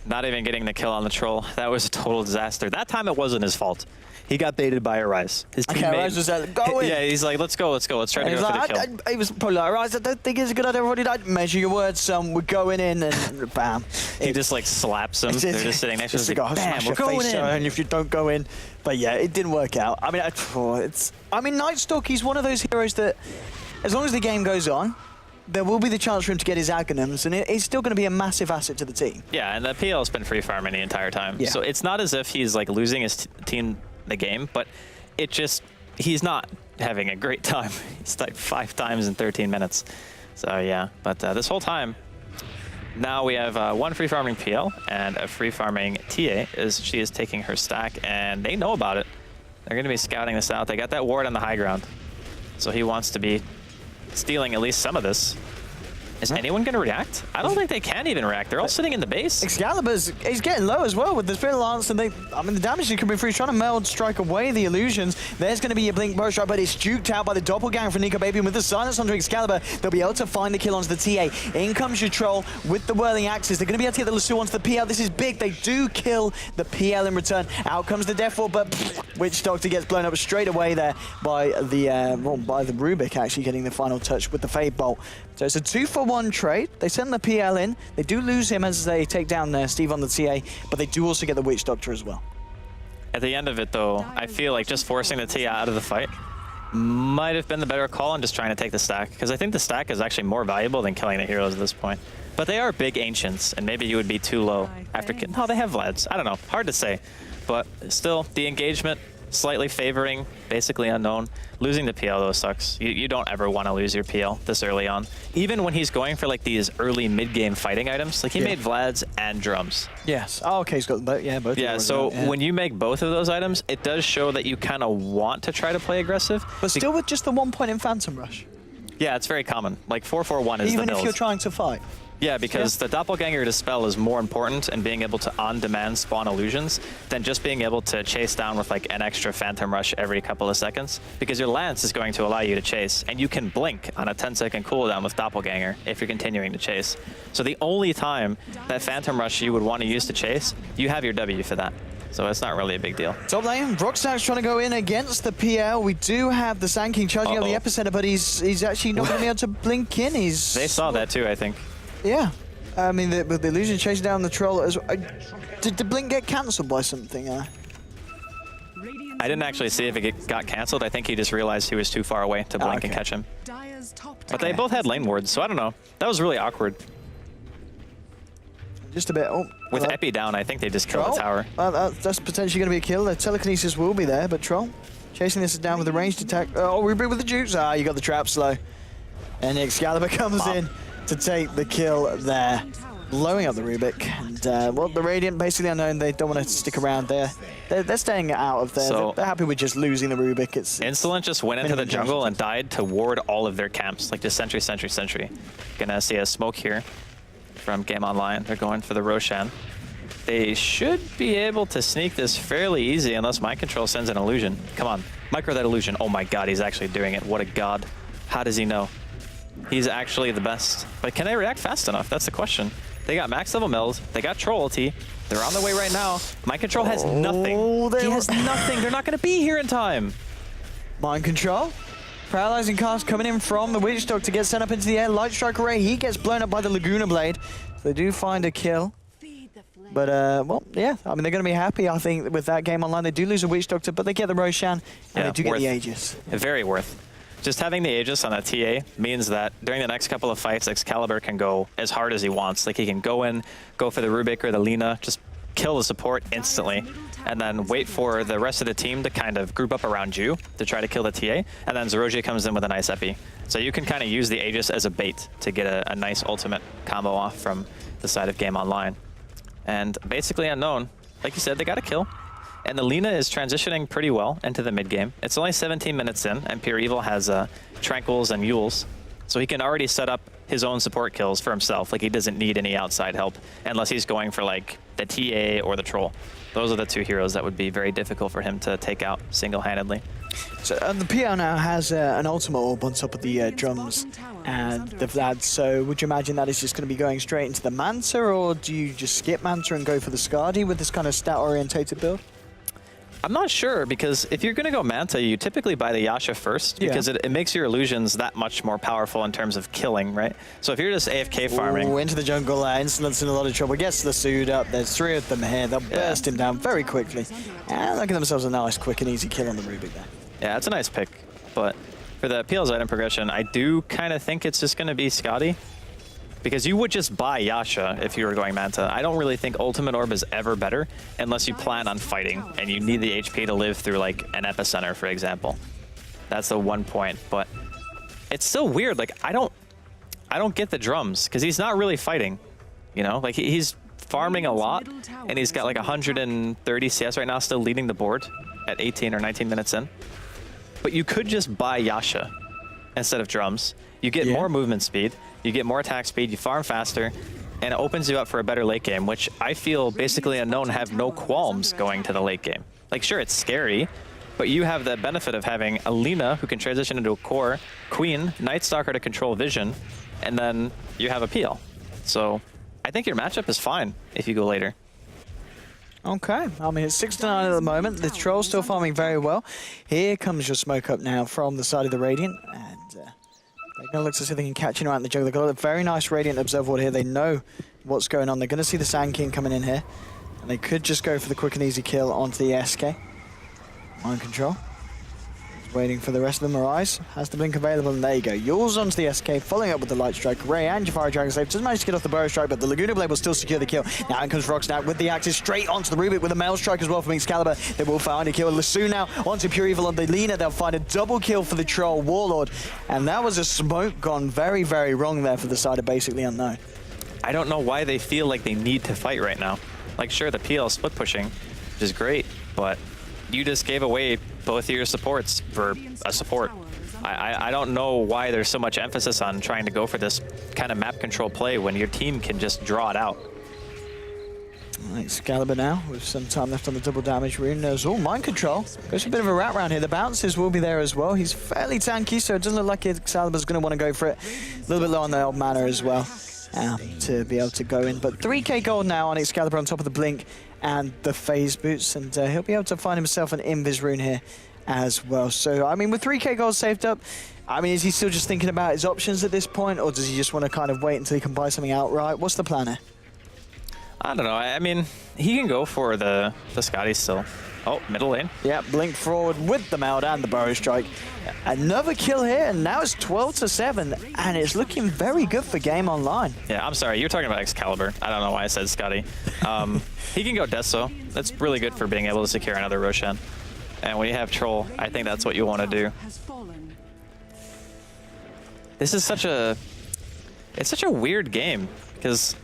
Not even getting the kill on the troll. That was a total disaster. That time it wasn't his fault. He got baited by Arise. His teammate. Arise was like, go in. Yeah, he's like, let's go, let's go. Let's try to go for the kill. He was probably like, Arise, I don't think it's a good idea. Everybody like, measure your words, son. We're going in, and bam. He just like slaps him. They're just sitting next to him. Like, bam, we're going in. And if you don't go in. But yeah, it didn't work out. I mean, Night Stalk, he's one of those heroes that, as long as the game goes on, there will be the chance for him to get his Aghanims, and it's still going to be a massive asset to the team. Yeah, and the PL's been free farming the entire time. Yeah. So it's not as if he's like losing his team the game, but it just, he's not having a great time. He's died 5 times in 13 minutes. So yeah, but this whole time, now we have one free farming PL and a free farming TA as she is taking her stack, and they know about it. They're going to be scouting this out. They got that ward on the high ground. So he wants to be stealing at least some of this. Is anyone going to react? I don't think they can even react. They're all sitting in the base. Excalibur's, he's getting low as well with the Spirit Lance, and the damage is coming through. He's trying to meld strike away the illusions. There's going to be a blink bow strike, but it's juked out by the doppelganger from Nico Baby. And with the silence onto Excalibur, they'll be able to find the kill onto the TA. In comes your troll with the whirling axes. They're going to be able to get the Lasso onto the PL. This is big. They do kill the PL in return. Out comes the Death Ward, but Witch Doctor gets blown up straight away there by the Rubik, actually getting the final touch with the Fade Bolt. So it's a 2-for-1 trade. They send the PL in. They do lose him as they take down Steve on the TA, but they do also get the Witch Doctor as well. At the end of it, though, I feel like just forcing the TA out of the fight might have been the better call and just trying to take the stack, because I think the stack is actually more valuable than killing the heroes at this point. But they are big Ancients, and maybe you would be too low after killing. No, they have Vlads. I don't know. Hard to say. But still, the engagement slightly favoring basically Unknown. Losing the PL, though, sucks. You don't ever want to lose your PL this early on. Even when he's going for like these early mid-game fighting items, like he made Vlads and drums. Yes. Oh, okay, he's got both. Yeah, both. Yeah, so when you make both of those items, it does show that you kind of want to try to play aggressive. But still with just the 1 point in Phantom Rush. Yeah, it's very common. Like 4-4-1 is the Even build. if you're trying to fight. Yeah, because the Doppelganger Dispel is more important and being able to on-demand spawn illusions than just being able to chase down with like an extra Phantom Rush every couple of seconds. Because your Lance is going to allow you to chase, and you can blink on a 10-second cooldown with Doppelganger if you're continuing to chase. So the only time that Phantom Rush you would want to use to chase, you have your W for that. So it's not really a big deal. Top lane, Rockstack's trying to go in against the PL. We do have the Sand King charging out the epicenter, but he's actually not going to be able to blink in. They saw that too, I think. Yeah. I mean, the illusion chasing down the troll as well. Did the blink get cancelled by something? I didn't actually see if it got cancelled. I think he just realized he was too far away to blink and catch him. But they both had lane wards, so I don't know. That was really awkward. Just a bit. Oh, with Epi down, I think they just killed the tower. That's potentially going to be a kill. The telekinesis will be there, but Troll chasing this down with the ranged attack. Oh, Rubik with the jukes. Ah, you got the trap slow. And Excalibur comes in to take the kill there, blowing up the Rubik. And well, the Radiant, basically Unknown, they don't want to stick around there. They're staying out of there. So they're happy with just losing the Rubik. Insolent just went into the jungle and died to ward all of their camps, like just sentry, sentry, sentry. Gonna see a smoke here from Game Online. They're going for the Roshan. They should be able to sneak this fairly easy unless Mind Control sends an illusion. Come on, micro that illusion. Oh my god, he's actually doing it. What a god. How does he know? He's actually the best. But can they react fast enough? That's the question. They got max level meld. They got troll ulti. They're on their way right now. Mind Control has nothing. He has nothing. They're not going to be here in time. Mind Control. Paralyzing cast coming in from the Witch Dog to get sent up into the air. Light Strike Array. He gets blown up by the Laguna Blade. They do find a kill. But, well, yeah. I mean, they're going to be happy, I think, with that Game Online. They do lose a Witch Doctor, but they get the Roshan, and they do get the Aegis. Very worth. Just having the Aegis on that TA means that during the next couple of fights, Excalibur can go as hard as he wants. Like, he can go in, go for the Rubik or the Lina, just kill the support instantly, and then wait for the rest of the team to kind of group up around you to try to kill the TA, and then Zeroji comes in with a nice epi. So you can kind of use the Aegis as a bait to get a nice ultimate combo off from the side of Game Online. And basically Unknown, like you said, they got a kill. And the Lina is transitioning pretty well into the mid game. It's only 17 minutes in, and Pure Evil has Tranquils and Yules. So he can already set up his own support kills for himself. Like, he doesn't need any outside help unless he's going for like the TA or the Troll. Those are the two heroes that would be very difficult for him to take out single-handedly. So the PL now has an ultimate orb on top of the drums and the Vlad, so would you imagine that is just going to be going straight into the Manta, or do you just skip Manta and go for the Skadi with this kind of stat-orientated build? I'm not sure, because if you're going to go Manta, you typically buy the Yasha first, because it makes your illusions that much more powerful in terms of killing, right? So if you're just AFK farming... Ooh, into the jungle, Insolent's in a lot of trouble, gets the suit up, there's 3 of them here, they'll burst him down very quickly, and look at themselves a nice, quick and easy kill on the Rubik there. Yeah, it's a nice pick, but for the PL's item progression, I do kind of think it's just going to be Skadi, because you would just buy Yasha if you were going Manta. I don't really think Ultimate Orb is ever better unless you plan on fighting and you need the HP to live through like an epicenter, for example. That's the one point, but it's still weird. Like I don't get the drums because he's not really fighting, you know? Like he's farming a lot and he's got like 130 CS right now, still leading the board at 18 or 19 minutes in. But you could just buy Yasha instead of drums. You get more movement speed, you get more attack speed, you farm faster, and it opens you up for a better late game, which I feel basically Unknown have no qualms going to the late game. Like, sure, it's scary, but you have the benefit of having Alina, who can transition into a core, Queen, Night Stalker to control vision, and then you have a PL. So I think your matchup is fine if you go later. Okay, I mean, it's 6-9 at the moment. The Troll's still farming very well. Here comes your smoke up now from the side of the Radiant, and they're going to look to see if they can catch him out in the jungle. They've got a very nice Radiant Observer Ward here. They know what's going on. They're going to see the Sand King coming in here, and they could just go for the quick and easy kill onto the SK. Mind control. Waiting for the rest of the Mirage. Has the blink available, and there you go. Yours onto the SK, following up with the Light Strike. Ray and Jafari Dragon Slave doesn't manage to get off the Burrow Strike, but the Laguna Blade will still secure the kill. Now in comes Rocksnap with the axes straight onto the Rubik with a Mail Strike as well from Excalibur. They will find a kill. Lasso now onto Pure Evil on the Lina. They'll find a double kill for the Troll Warlord. And that was a smoke gone very, very wrong there for the side of basically Unknown. I don't know why they feel like they need to fight right now. Like, sure, the PL split pushing, which is great, but you just gave away both of your supports for a support. I don't know why there's so much emphasis on trying to go for this kind of map control play when your team can just draw it out. Excalibur now with some time left on the double damage rune. There's all mind control. Goes for a bit of a wrap round here. The bounces will be there as well. He's fairly tanky, so it doesn't look like Excalibur's going to want to go for it. A little bit low on the old mana as well to be able to go in. But 3k gold now on Excalibur on top of the blink and the phase boots, and he'll be able to find himself an invis rune here as well. So I mean, with 3k gold saved up, I mean, is he still just thinking about his options at this point, or does he just want to kind of wait until he can buy something outright? What's the plan here? I don't know. I mean, he can go for the Scotty still. Oh, middle lane. Yeah, blink forward with the Meld and the Burrow Strike. Another kill here, and now it's 12-7, and it's looking very good for Game Online. Yeah, I'm sorry. You're talking about Excalibur. I don't know why I said Scotty. He can go Deso. That's really good for being able to secure another Roshan. And when you have Troll, I think that's what you want to do. This is such a... It's such a weird game, because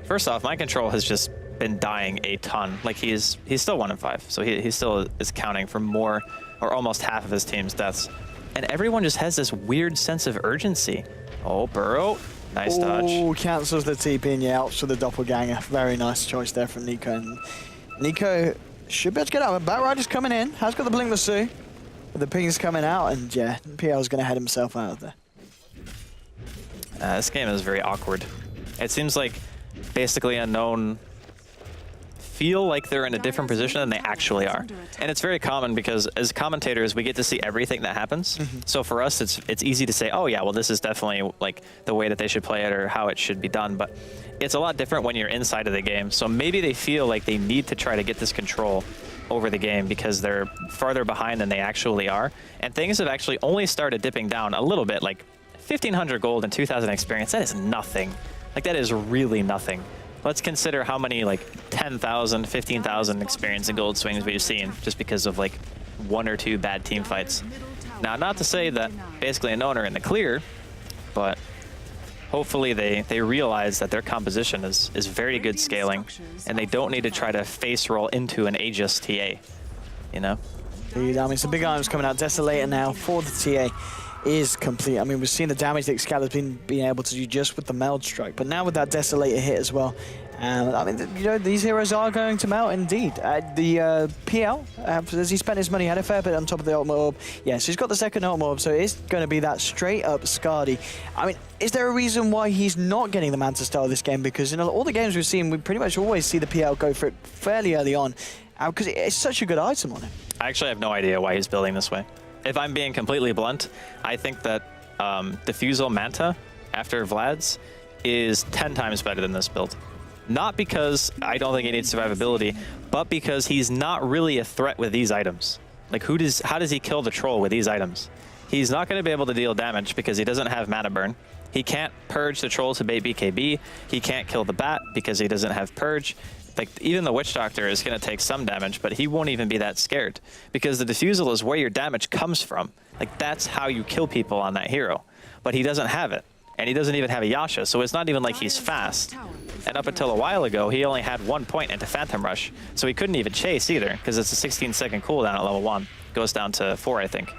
first off, Mind Control has just been dying a ton. Like, he's still 1-5, so he still is counting for more or almost half of his team's deaths. And everyone just has this weird sense of urgency. Oh, Burrow. Nice dodge. Oh, cancels the TP and yeah, opts for the doppelganger. Very nice choice there from Nico. And Nico should be able to get out. Batrider's coming in. Has got the blink Lasso. But the ping's coming out, and yeah, PL's going to head himself out of there. This game is very awkward. It seems like basically Unknown feel like they're in a different position than they actually are. And it's very common because as commentators, we get to see everything that happens. So for us, it's easy to say, oh yeah, well, this is definitely like the way that they should play it or how it should be done. But it's a lot different when you're inside of the game. So maybe they feel like they need to try to get this control over the game because they're farther behind than they actually are. And things have actually only started dipping down a little bit, like 1,500 gold and 2,000 experience. That is nothing. Like, that is really nothing. Let's consider how many like 10,000, 15,000 experience and gold swings we've seen just because of like 1 or 2 bad team fights. Now, not to say that basically Unknown are in the clear, but hopefully they realize that their composition is very good scaling and they don't need to try to face roll into an Aegis TA, you know? Indeed, I mean, some big items coming out. Desolator now for the TA is complete. I mean, we've seen the damage that Excalibur's been able to do just with the Meld Strike, but now with that Desolator hit as well, And I mean, you know, these heroes are going to melt indeed. The PL, as he spent his money, had a fair bit on top of the ultimate orb. Yes, he's got the second ultimate orb, so it is going to be that straight up Scardy. I mean, is there a reason why he's not getting the Manta style this game? Because in all the games we've seen, we pretty much always see the PL go for it fairly early on, because it's such a good item on him. I actually have no idea why he's building this way. If I'm being completely blunt, I think that Diffusal Manta after Vlad's is 10 times better than this build. Not because I don't think he needs survivability, but because he's not really a threat with these items. Like, how does he kill the troll with these items? He's not going to be able to deal damage because he doesn't have mana burn. He can't purge the troll to bait BKB. He can't kill the bat because he doesn't have purge. Like, even the Witch Doctor is going to take some damage, but he won't even be that scared because the Diffusal is where your damage comes from. Like, that's how you kill people on that hero. But he doesn't have it. And he doesn't even have a Yasha, so it's not even like he's fast. And up until a while ago, he only had 1 point into Phantom Rush, so he couldn't even chase either, because it's a 16-second cooldown at level 1. Goes down to 4, I think,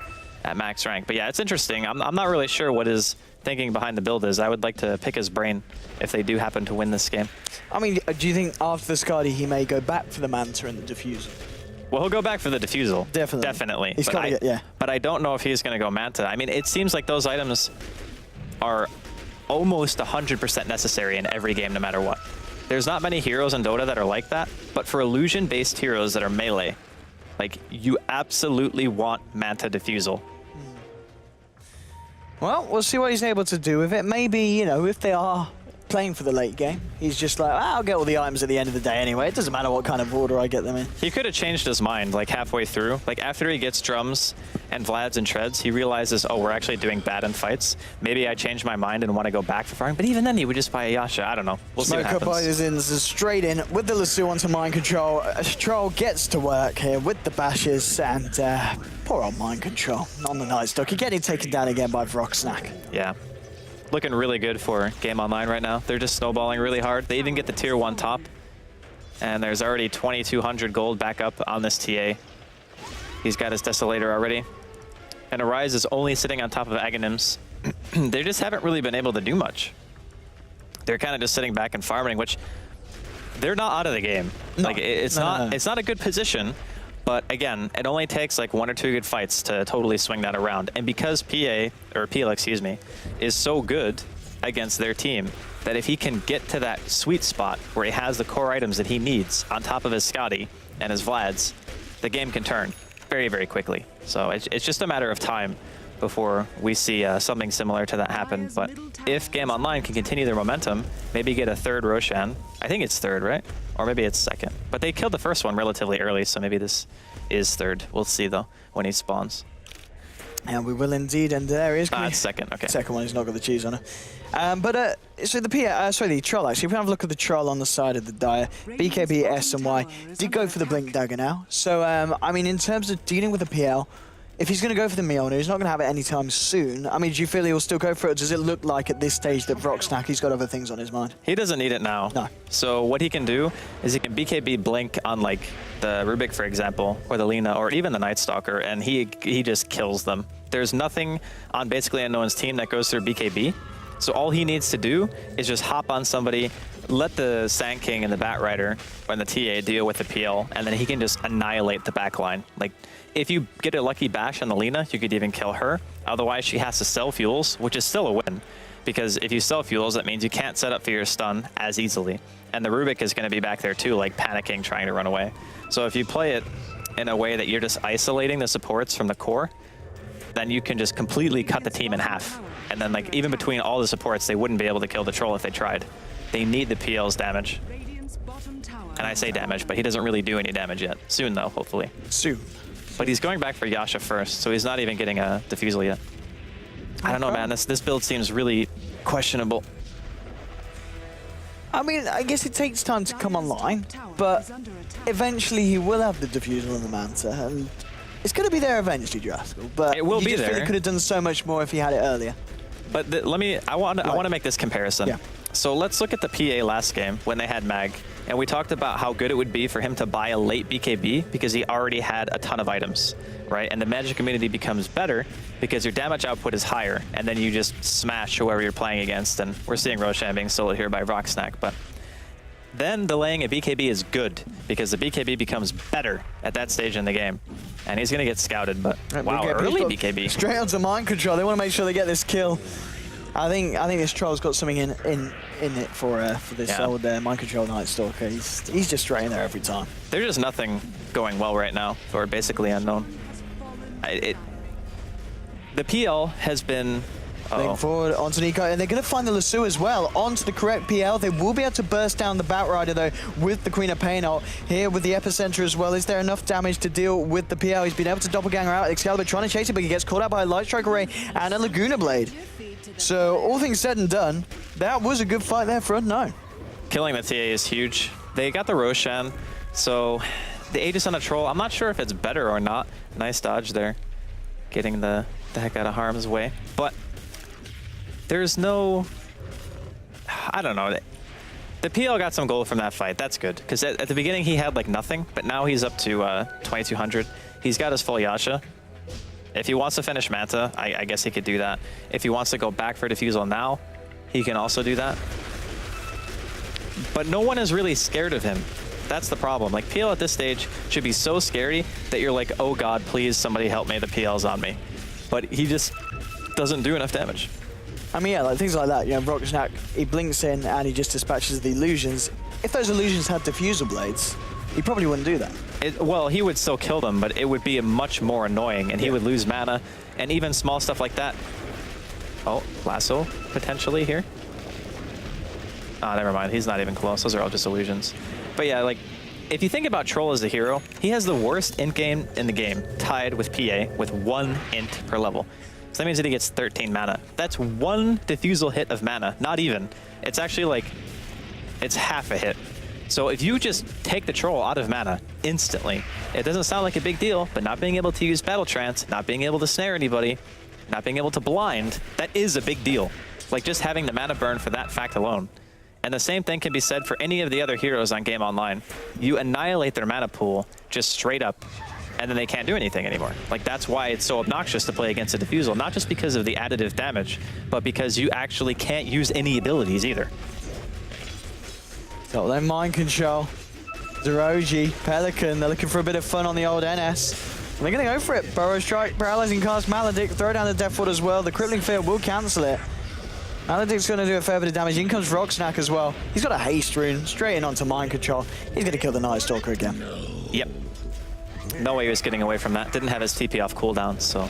at max rank. But yeah, it's interesting. I'm not really sure what his thinking behind the build is. I would like to pick his brain if they do happen to win this game. I mean, do you think after the Scardy, he may go back for the Manta and the Diffusal? Well, he'll go back for the Diffusal. Definitely. He's but I don't know if he's going to go Manta. I mean, it seems like those items are almost 100% necessary in every game, no matter what. There's not many heroes in Dota that are like that, but for illusion-based heroes that are melee, like, you absolutely want Manta Diffusal. Well, we'll see what he's able to do with it. Maybe, you know, if they are playing for the late game, he's just like, I'll get all the items at the end of the day anyway. It doesn't matter what kind of order I get them in. He could have changed his mind, like, halfway through. Like, after he gets drums and Vlad's and Treads, he realizes, oh, we're actually doing bad in fights. Maybe I changed my mind and want to go back for farming. But even then, he would just buy a Yasha. I don't know. We'll see what happens. Smoke up in straight in with the lasso onto Mind Control. Troll gets to work here with the bashes, and poor old Mind Control on the Night Stalker, getting taken down again by Vrocksnack. Yeah. Looking really good for Game Online right now. They're just snowballing really hard. They even get the tier 1 top. And there's already 2,200 gold back up on this TA. He's got his Desolator already. And Arise is only sitting on top of Aghanims. They just haven't really been able to do much. They're kind of just sitting back and farming, which they're not out of the game. No. Like, it's not a good position. But again, it only takes like 1 or 2 good fights to totally swing that around. And because PL, excuse me, is so good against their team, that if he can get to that sweet spot where he has the core items that he needs on top of his Scotty and his Vlads, the game can turn very, very quickly. So it's just a matter of time before we see something similar to that happen. But if Game Online can continue their momentum, maybe get a 3rd Roshan. I think it's 3rd, right? Or maybe it's 2nd. But they killed the first one relatively early, so maybe this is 3rd. We'll see, though, when he spawns. And we will indeed, and there is... it's 2nd, okay. 2nd one, he's not got the cheese on it. So the Troll, actually, if we have a look at the Troll on the side of the Dire, BKB, S and Y, did go for the Blink Dagger now. So, I mean, in terms of dealing with the PL, if he's going to go for the Mjolnir, he's not going to have it anytime soon. I mean, do you feel he'll still go for it? Or does it look like at this stage that Vrocksnack, he's got other things on his mind? He doesn't need it now. No. So what he can do is he can BKB Blink on, like, the Rubik, for example, or the Lina, or even the Night Stalker, and he just kills them. There's nothing on basically Unknown's team that goes through BKB. So all he needs to do is just hop on somebody, let the Sand King and the Bat Rider and the TA deal with the PL, and then he can just annihilate the backline. Like, if you get a lucky bash on the Lina, you could even kill her. Otherwise, she has to sell fuels, which is still a win. Because if you sell fuels, that means you can't set up for your stun as easily. And the Rubik is going to be back there too, like panicking, trying to run away. So if you play it in a way that you're just isolating the supports from the core, then you can just completely cut the team in half. And then, like, even between all the supports, they wouldn't be able to kill the troll if they tried. They need the PL's damage. And I say damage, but he doesn't really do any damage yet. Soon, though, hopefully. Soon. But he's going back for Yasha first, so he's not even getting a Diffusal yet. I don't know, man. This build seems really questionable. I mean, I guess it takes time to come online, but eventually he will have the Diffusal and the Manta, and it's going to be there eventually, Draskell. But it will be there. Feel he could have done so much more if he had it earlier. But I want to make this comparison. Yeah. So let's look at the PA last game when they had Mag, and we talked about how good it would be for him to buy a late BKB because he already had a ton of items, right? And the magic immunity becomes better because your damage output is higher, and then you just smash whoever you're playing against. And we're seeing Roshan being soloed here by Vrocksnack, but then delaying a BKB is good because the BKB becomes better at that stage in the game. And he's going to get scouted, but wow, early BKB. Straight onto mind control. They want to make sure they get this kill. I think this troll's got something in it for this old mind control Night Stalker. He's just straight in there every time. There's just nothing going well right now for basically unknown. The PL has been... Link forward onto Nico, and they're going to find the Lasso as well onto the correct PL. They will be able to burst down the Batrider though with the Queen of Pain ult here with the Epicenter as well. Is there enough damage to deal with the PL? He's been able to doppelganger out Excalibur trying to chase it, but he gets caught out by a Light Strike Array and a Laguna Blade. So all things said and done, that was a good fight there for Unknown. Killing the TA is huge. They got the Roshan, so the Aegis on a troll, I'm not sure if it's better or not. Nice dodge there, getting the heck out of harm's way. But there's no, I don't know. The PL got some gold from that fight. That's good. Because at the beginning he had like nothing, but now he's up to 2200. He's got his full Yasha. If he wants to finish Manta, I guess he could do that. If he wants to go back for Diffusal now, he can also do that. But no one is really scared of him. That's the problem. Like PL at this stage should be so scary that you're like, oh God, please somebody help me. The PL's on me. But he just doesn't do enough damage. I mean, yeah, like things like that. You know, Rocksnack, he blinks in and he just dispatches the illusions. If those illusions had diffusal blades, he probably wouldn't do that. Well, he would still kill them, but it would be much more annoying, and he would lose mana, and even small stuff like that. Oh, lasso potentially here. Ah, never mind. He's not even close. Those are all just illusions. But yeah, like, if you think about Troll as the hero, he has the worst int game in the game, tied with PA with 1 int per level. So that means that he gets 13 mana. That's 1 diffusal hit of mana, not even. It's actually like, it's half a hit. So if you just take the Troll out of mana instantly, it doesn't sound like a big deal, but not being able to use Battle Trance, not being able to snare anybody, not being able to blind, that is a big deal. Like just having the mana burn for that fact alone. And the same thing can be said for any of the other heroes on Game Online. You annihilate their mana pool just straight up, and then they can't do anything anymore. Like that's why it's so obnoxious to play against a Diffusal, not just because of the additive damage, but because you actually can't use any abilities either. Got their mind control. ROG, Pelican, they're looking for a bit of fun on the old NS. And they're going to go for it. Burrow Strike, Paralyzing Cast, Maledict, throw down the Death Ward as well. The Crippling Field will cancel it. Maledict's going to do a fair bit of damage. In comes Rocksnack as well. He's got a haste rune, straight in onto mind control. He's going to kill the Night Stalker again. Yep. No way he was getting away from that. Didn't have his TP off cooldown, so...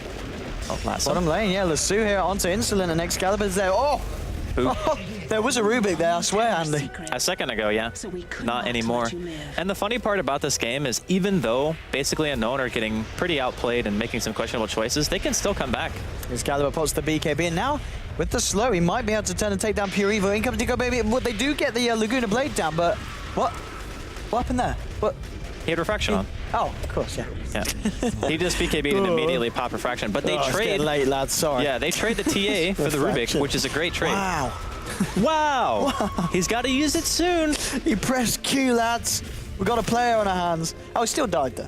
Oh, last Bottom lane, yeah, Lasso here onto Insolent and Excalibur's there. Oh! Oh, there was a Rubik there, I swear, Andy. A second ago, yeah. Not anymore. And the funny part about this game is even though basically Unknown are getting pretty outplayed and making some questionable choices, they can still come back. Excalibur pops the BKB, and now with the slow, he might be able to turn and take down Pure Evil. In comes Dico Baby. Well, they do get the Laguna Blade down, but what? What happened there? What? He had Refraction on. Oh, of course, yeah. Yeah. He just BKB'd and immediately popped Refraction. But they trade... It's late, lads, sorry. Yeah, they trade the TA for the Rubik, which is a great trade. Wow. Wow. He's got to use it soon. He pressed Q, lads. We got a player on our hands. Oh, he still died there.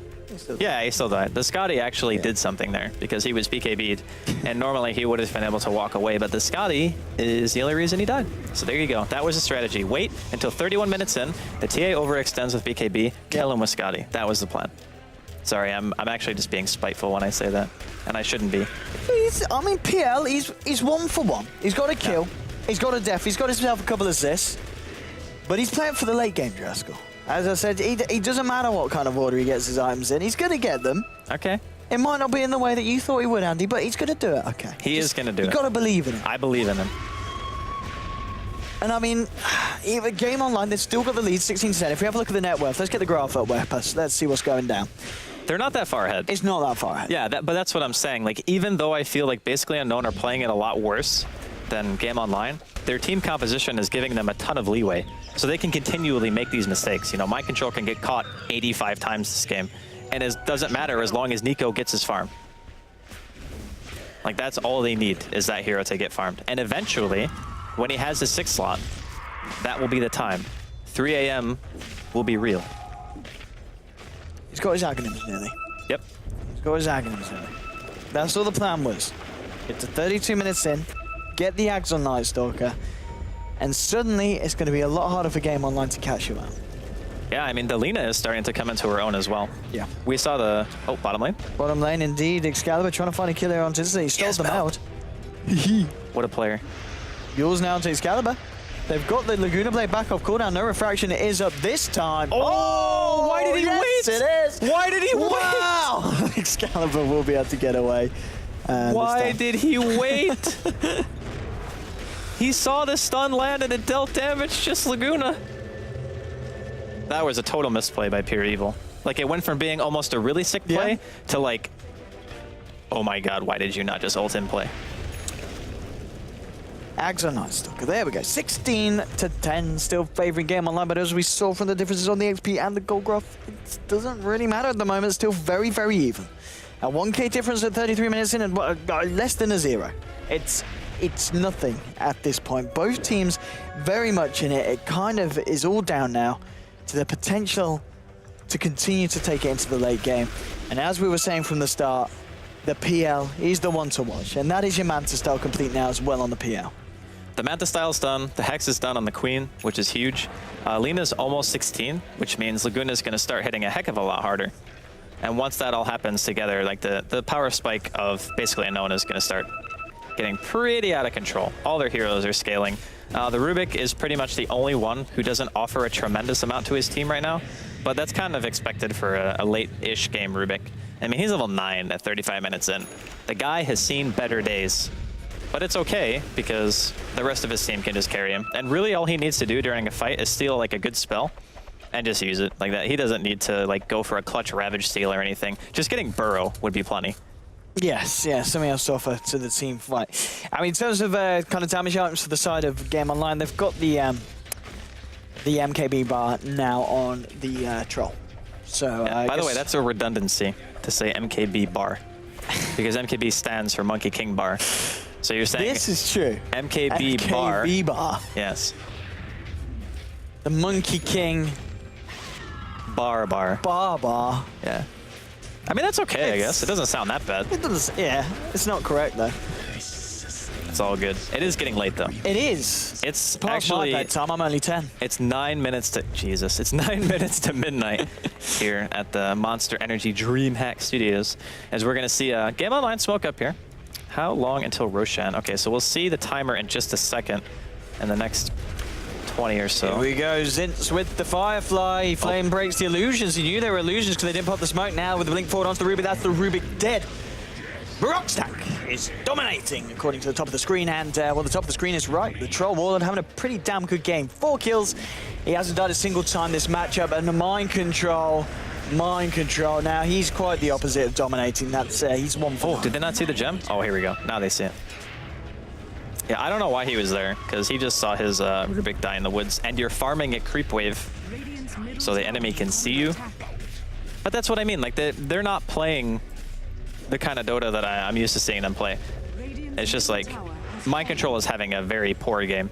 Yeah, he still died. The Scotty actually did something there because he was BKB'd, and normally he would have been able to walk away, but the Scotty is the only reason he died. So there you go. That was the strategy. Wait until 31 minutes in, the TA overextends with BKB, kill him with Scotty. That was the plan. Sorry, I'm actually just being spiteful when I say that, and I shouldn't be. I mean, PL, he's 1 for 1. He's got a kill. Yeah. He's got a death. He's got himself a couple of assists, but he's playing for the late game, Draskell. As I said, he doesn't matter what kind of order he gets his items in. He's going to get them. Okay. It might not be in the way that you thought he would, Andy, but he's going to do it. Okay. He is going to do it. You've got to believe in him. I believe in him. And I mean, even Game Online, they've still got the lead, 16-10. If we have a look at the net worth, let's get the graph up, Weapers. Let's see what's going down. They're not that far ahead. It's not that far ahead. Yeah, but that's what I'm saying. Like, even though I feel like basically Unknown are playing it a lot worse than Game Online, their team composition is giving them a ton of leeway. So they can continually make these mistakes. You know, Mind Control can get caught 85 times this game. And it doesn't matter as long as Nico gets his farm. Like, that's all they need is that hero to get farmed. And eventually, when he has his 6th slot, that will be the time. 3 AM will be real. He's got his Aghanims nearly. Yep. He's got his Aghanims nearly. That's all the plan was. Get to 32 minutes in, get the Ags on Night Stalker, and suddenly it's going to be a lot harder for Game Online to catch you out. Yeah, I mean, the Lina is starting to come into her own as well. Yeah. We saw the... Oh, bottom lane. Bottom lane, indeed. Excalibur trying to find a kill here onto Disney. He stole them out. What a player. Yours now to Excalibur. They've got the Laguna Blade back off cooldown. No refraction is up this time. Oh, why did he yes, wait? It is. Why did he Wow. Excalibur will be able to get away. Why did he wait? He saw the stun land and it dealt damage, just Laguna. That was a total misplay by Pure Evil. Like, it went from being almost a really sick play to like, oh my god, why did you not just ult in play? Ags are nice. There we go. 16 to 10, still favoring Game Online, but as we saw from the differences on the XP and the gold graph, it doesn't really matter at the moment. It's still very, very even. A 1k difference at 33 minutes in and less than a 0. It's nothing at this point. Both teams very much in it. It kind of is all down now to the potential to continue to take it into the late game. And as we were saying from the start, the PL is the one to watch, and that is your Manta style complete now as well on the PL. The Manta style's done, the Hex is done on the Queen, which is huge. Lina's almost 16, which means Laguna's going to start hitting a heck of a lot harder. And once that all happens together, like the power spike of basically Unknown is going to start getting pretty out of control. All their heroes are scaling. The Rubik is pretty much the only one who doesn't offer a tremendous amount to his team right now, but that's kind of expected for a late-ish game Rubik. I mean, he's level 9 at 35 minutes in. The guy has seen better days, but it's okay because the rest of his team can just carry him. And really all he needs to do during a fight is steal like a good spell and just use it like that. He doesn't need to like go for a clutch Ravage steal or anything. Just getting Burrow would be plenty. Yes, yeah, something else to offer to the team fight. I mean, in terms of kind of damage items to the side of Game Online, they've got the MKB bar now on the Troll. So, yeah, by the way, that's a redundancy to say MKB bar because MKB stands for Monkey King Bar. So you're saying this is true. MKB bar. MKB bar. Yes. The Monkey King bar. Bar. Yeah. I mean, that's okay, I guess. It doesn't sound that bad. It doesn't, yeah, it's not correct, though. It's all good. It is getting late, though. It is. It's past actually... my bedtime, I'm only 10. It's 9 minutes to... Jesus. It's 9 minutes to midnight here at the Monster Energy DreamHack Studios, as we're going to see a Game Online smoke up here. How long until Roshan? Okay, so we'll see the timer in just a second in the next 20 or so. Here we go, Zints with the Firefly. Flame breaks the illusions. He knew they were illusions because they didn't pop the smoke. Now with the blink forward onto the Rubik, that's the Rubik dead. Barockstack is dominating according to the top of the screen, and well, the top of the screen is right. The Troll Warlord having a pretty damn good game. 4 kills. He hasn't died a single time this matchup, and the mind control. Now he's quite the opposite of dominating. That's he's 1 for 1. Did they not see the gem? Oh, here we go. Now they see it. Yeah, I don't know why he was there, because he just saw his Rubik die in the woods, and you're farming at creep wave so the enemy can see you. But that's what I mean, like they're not playing the kind of Dota that I'm used to seeing them play. It's just like, Mind Control is having a very poor game.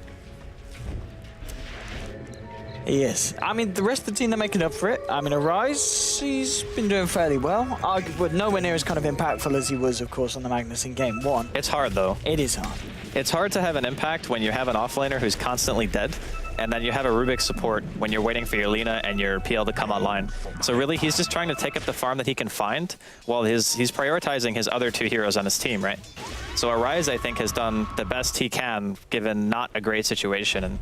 He is. I mean, the rest of the team, they're making up for it. I mean, Arise, he's been doing fairly well, but nowhere near as kind of impactful as he was, of course, on the Magnus in Game 1. It's hard, though. It is hard. It's hard to have an impact when you have an offlaner who's constantly dead, and then you have a Rubik support when you're waiting for your Lina and your PL to come online. So really, he's just trying to take up the farm that he can find, while he's prioritizing his other 2 heroes on his team, right? So Arise, I think, has done the best he can, given not a great situation, and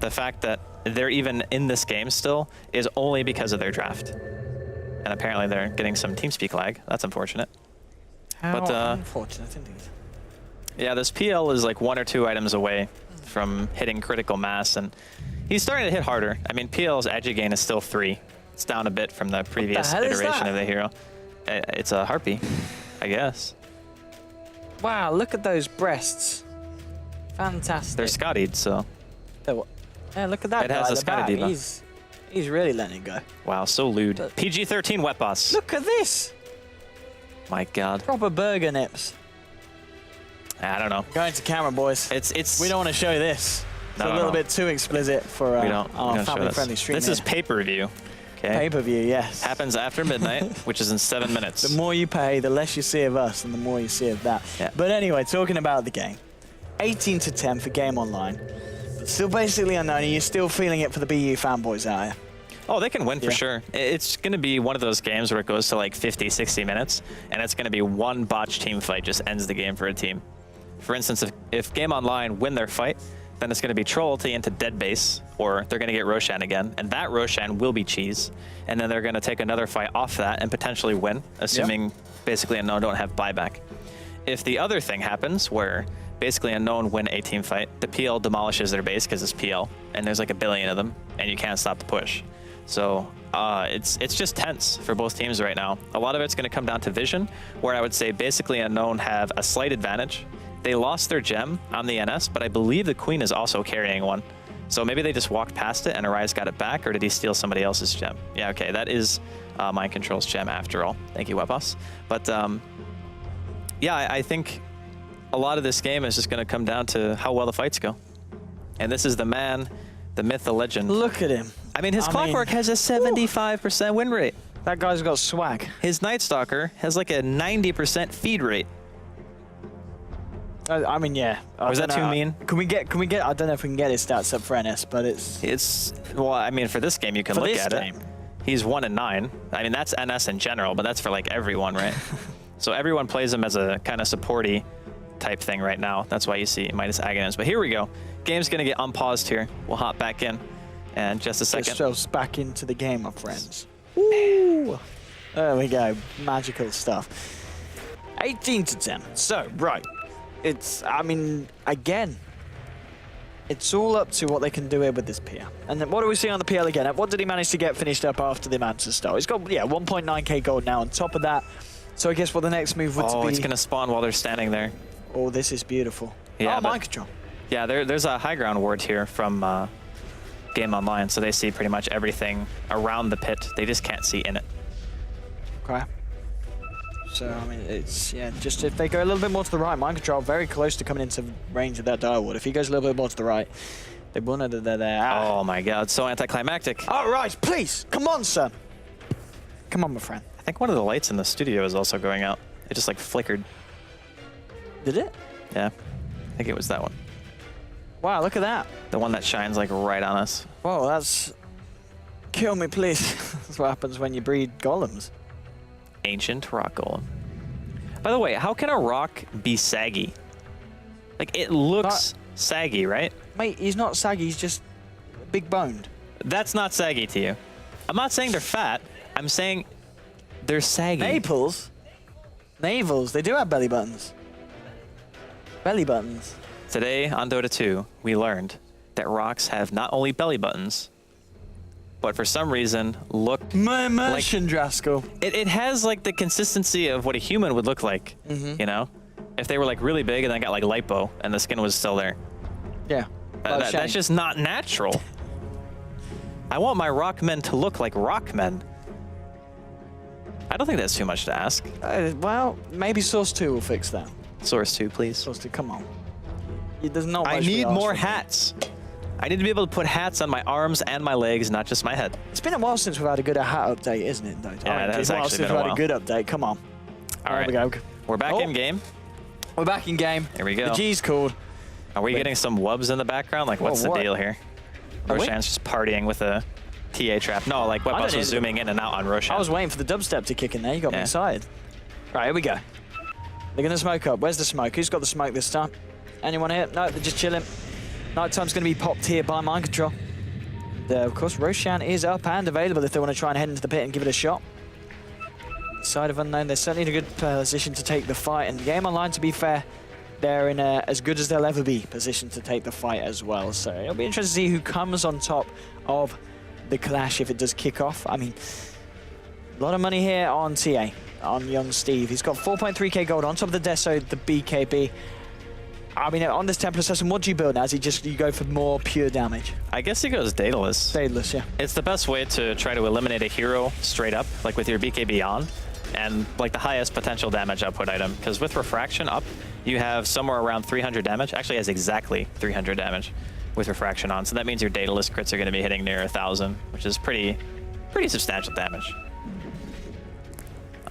the fact that they're even in this game still is only because of their draft. And apparently they're getting some TeamSpeak lag. That's unfortunate. How unfortunate indeed. Yeah, this PL is like 1 or 2 items away from hitting critical mass, and he's starting to hit harder. I mean, PL's agi gain is still 3. It's down a bit from the previous iteration of the hero. It's a harpy, I guess. Wow, look at those breasts. Fantastic. They're Scottied, so... Yeah, look at that. It has a Scotty diva. He's really letting it go. Wow, so lewd. PG-13 wet boss. Look at this. My God. Proper burger nips. I don't know. Going to camera, boys. It's. We don't want to show this. It's a little bit too explicit for our family-friendly stream. This is pay-per-view. Okay. Pay-per-view, yes. Happens after midnight, which is in 7 minutes. The more you pay, the less you see of us, and the more you see of that. Yeah. But anyway, talking about the game. 18 to 10 for Game Online. Still basically unknown. You're still feeling it for the BU fanboys out here. Oh, they can win for sure. It's going to be one of those games where it goes to like 50, 60 minutes, and it's going to be one botched team fight just ends the game for a team. For instance, if Game Online win their fight, then it's going to be Troll ulti into dead base, or they're going to get Roshan again, and that Roshan will be cheese, and then they're going to take another fight off that and potentially win, assuming basically Unknown don't have buyback. If the other thing happens, where basically Unknown win a team fight, the PL demolishes their base because it's PL, and there's like a billion of them, and you can't stop the push. So it's just tense for both teams right now. A lot of it's going to come down to vision, where I would say basically Unknown have a slight advantage. They lost their gem on the NS, but I believe the Queen is also carrying one. So maybe they just walked past it and Arise got it back, or did he steal somebody else's gem? Yeah, okay, that is Mind Control's gem after all. Thank you, Webos. But yeah, I think a lot of this game is just going to come down to how well the fights go. And this is the man, the myth, the legend. Look at him. I mean, his Clockwork has a 75% win rate. That guy's got swag. His Night Stalker has like a 90% feed rate. I mean, yeah. Was that too mean? Can we get? I don't know if we can get his stats up for NS, but it's. Well, I mean, for this game, you can look at it. He's 1-9. I mean, that's NS in general, but that's for like everyone, right? So everyone plays him as a kind of supporty type thing right now. That's why you see minus Agonins. But here we go. Game's gonna get unpaused here. We'll hop back in, and just a second. Get ourselves back into the game, my friends. Woo! There we go. Magical stuff. 18-10. So right. I mean, again, it's all up to what they can do here with this PL. And then what do we see on the PL again? What did he manage to get finished up after the Mantis start? He's got, 1.9k gold now on top of that. So I guess what the next move would be... Oh, it's going to spawn while they're standing there. Oh, this is beautiful. Yeah, Mind Control. Yeah, there's a high ground ward here from Game Online, so they see pretty much everything around the pit. They just can't see in it. Okay. So, I mean, it's, just if they go a little bit more to the right, Mind Control very close to coming into range of that dire ward. If he goes a little bit more to the right, they will know that they're there. Oh my god, so anticlimactic. All right, please, come on, son. Come on, my friend. I think one of the lights in the studio is also going out. It just like flickered. Did it? Yeah, I think it was that one. Wow, look at that. The one that shines like right on us. Whoa, that's... Kill me, please. That's what happens when you breed golems. Ancient rock golem. By the way, how can a rock be saggy? Like, it looks saggy, right? Mate, he's not saggy, he's just big boned. That's not saggy to you. I'm not saying they're fat. I'm saying they're saggy. Maples? Navels, they do have belly buttons. Belly buttons. Today on Dota 2, we learned that rocks have not only belly buttons, but for some reason look like Draskell. It has like the consistency of what a human would look like, you know? If they were like really big and then got like lipo and the skin was still there. Yeah. That's just not natural. I want my rock men to look like rock men. I don't think that's too much to ask. Well, maybe Source 2 will fix that. Source 2, please. Source 2, come on. There's not much I need more hats. I need to be able to put hats on my arms and my legs, not just my head. It's been a while since we've had a good hat update, isn't it, Dota? Yeah, that's actually been a while. We've had a good update. Come on. All right. We go. We're back in game. We're back in game. Here we go. The G's called. Are we getting some wubs in the background? Like, what's the deal here? Roshan's just partying with a TA trap. No, like, Webos was zooming in and out on Roshan. I was waiting for the dubstep to kick in there. You got me excited. Right, here we go. They're going to smoke up. Where's the smoke? Who's got the smoke this time? Anyone here? No, they're just chilling. Nighttime's going to be popped here by Mind Control. Of course, Roshan is up and available if they want to try and head into the pit and give it a shot. Side of Unknown, they're certainly in a good position to take the fight. And Game Online, to be fair, they're in as good as they'll ever be positioned to take the fight as well. So it'll be interesting to see who comes on top of the clash if it does kick off. I mean, a lot of money here on TA, on young Steve. He's got 4.3k gold on top of the Deso, the BKB. I mean, on this Templar Assassin, what do you build now? Is you go for more pure damage? I guess he goes Daedalus. Daedalus, yeah. It's the best way to try to eliminate a hero straight up, like with your BKB on, and like the highest potential damage output item. Because with Refraction up, you have somewhere around 300 damage. Actually, has exactly 300 damage with Refraction on. So that means your Daedalus crits are going to be hitting near 1,000, which is pretty substantial damage.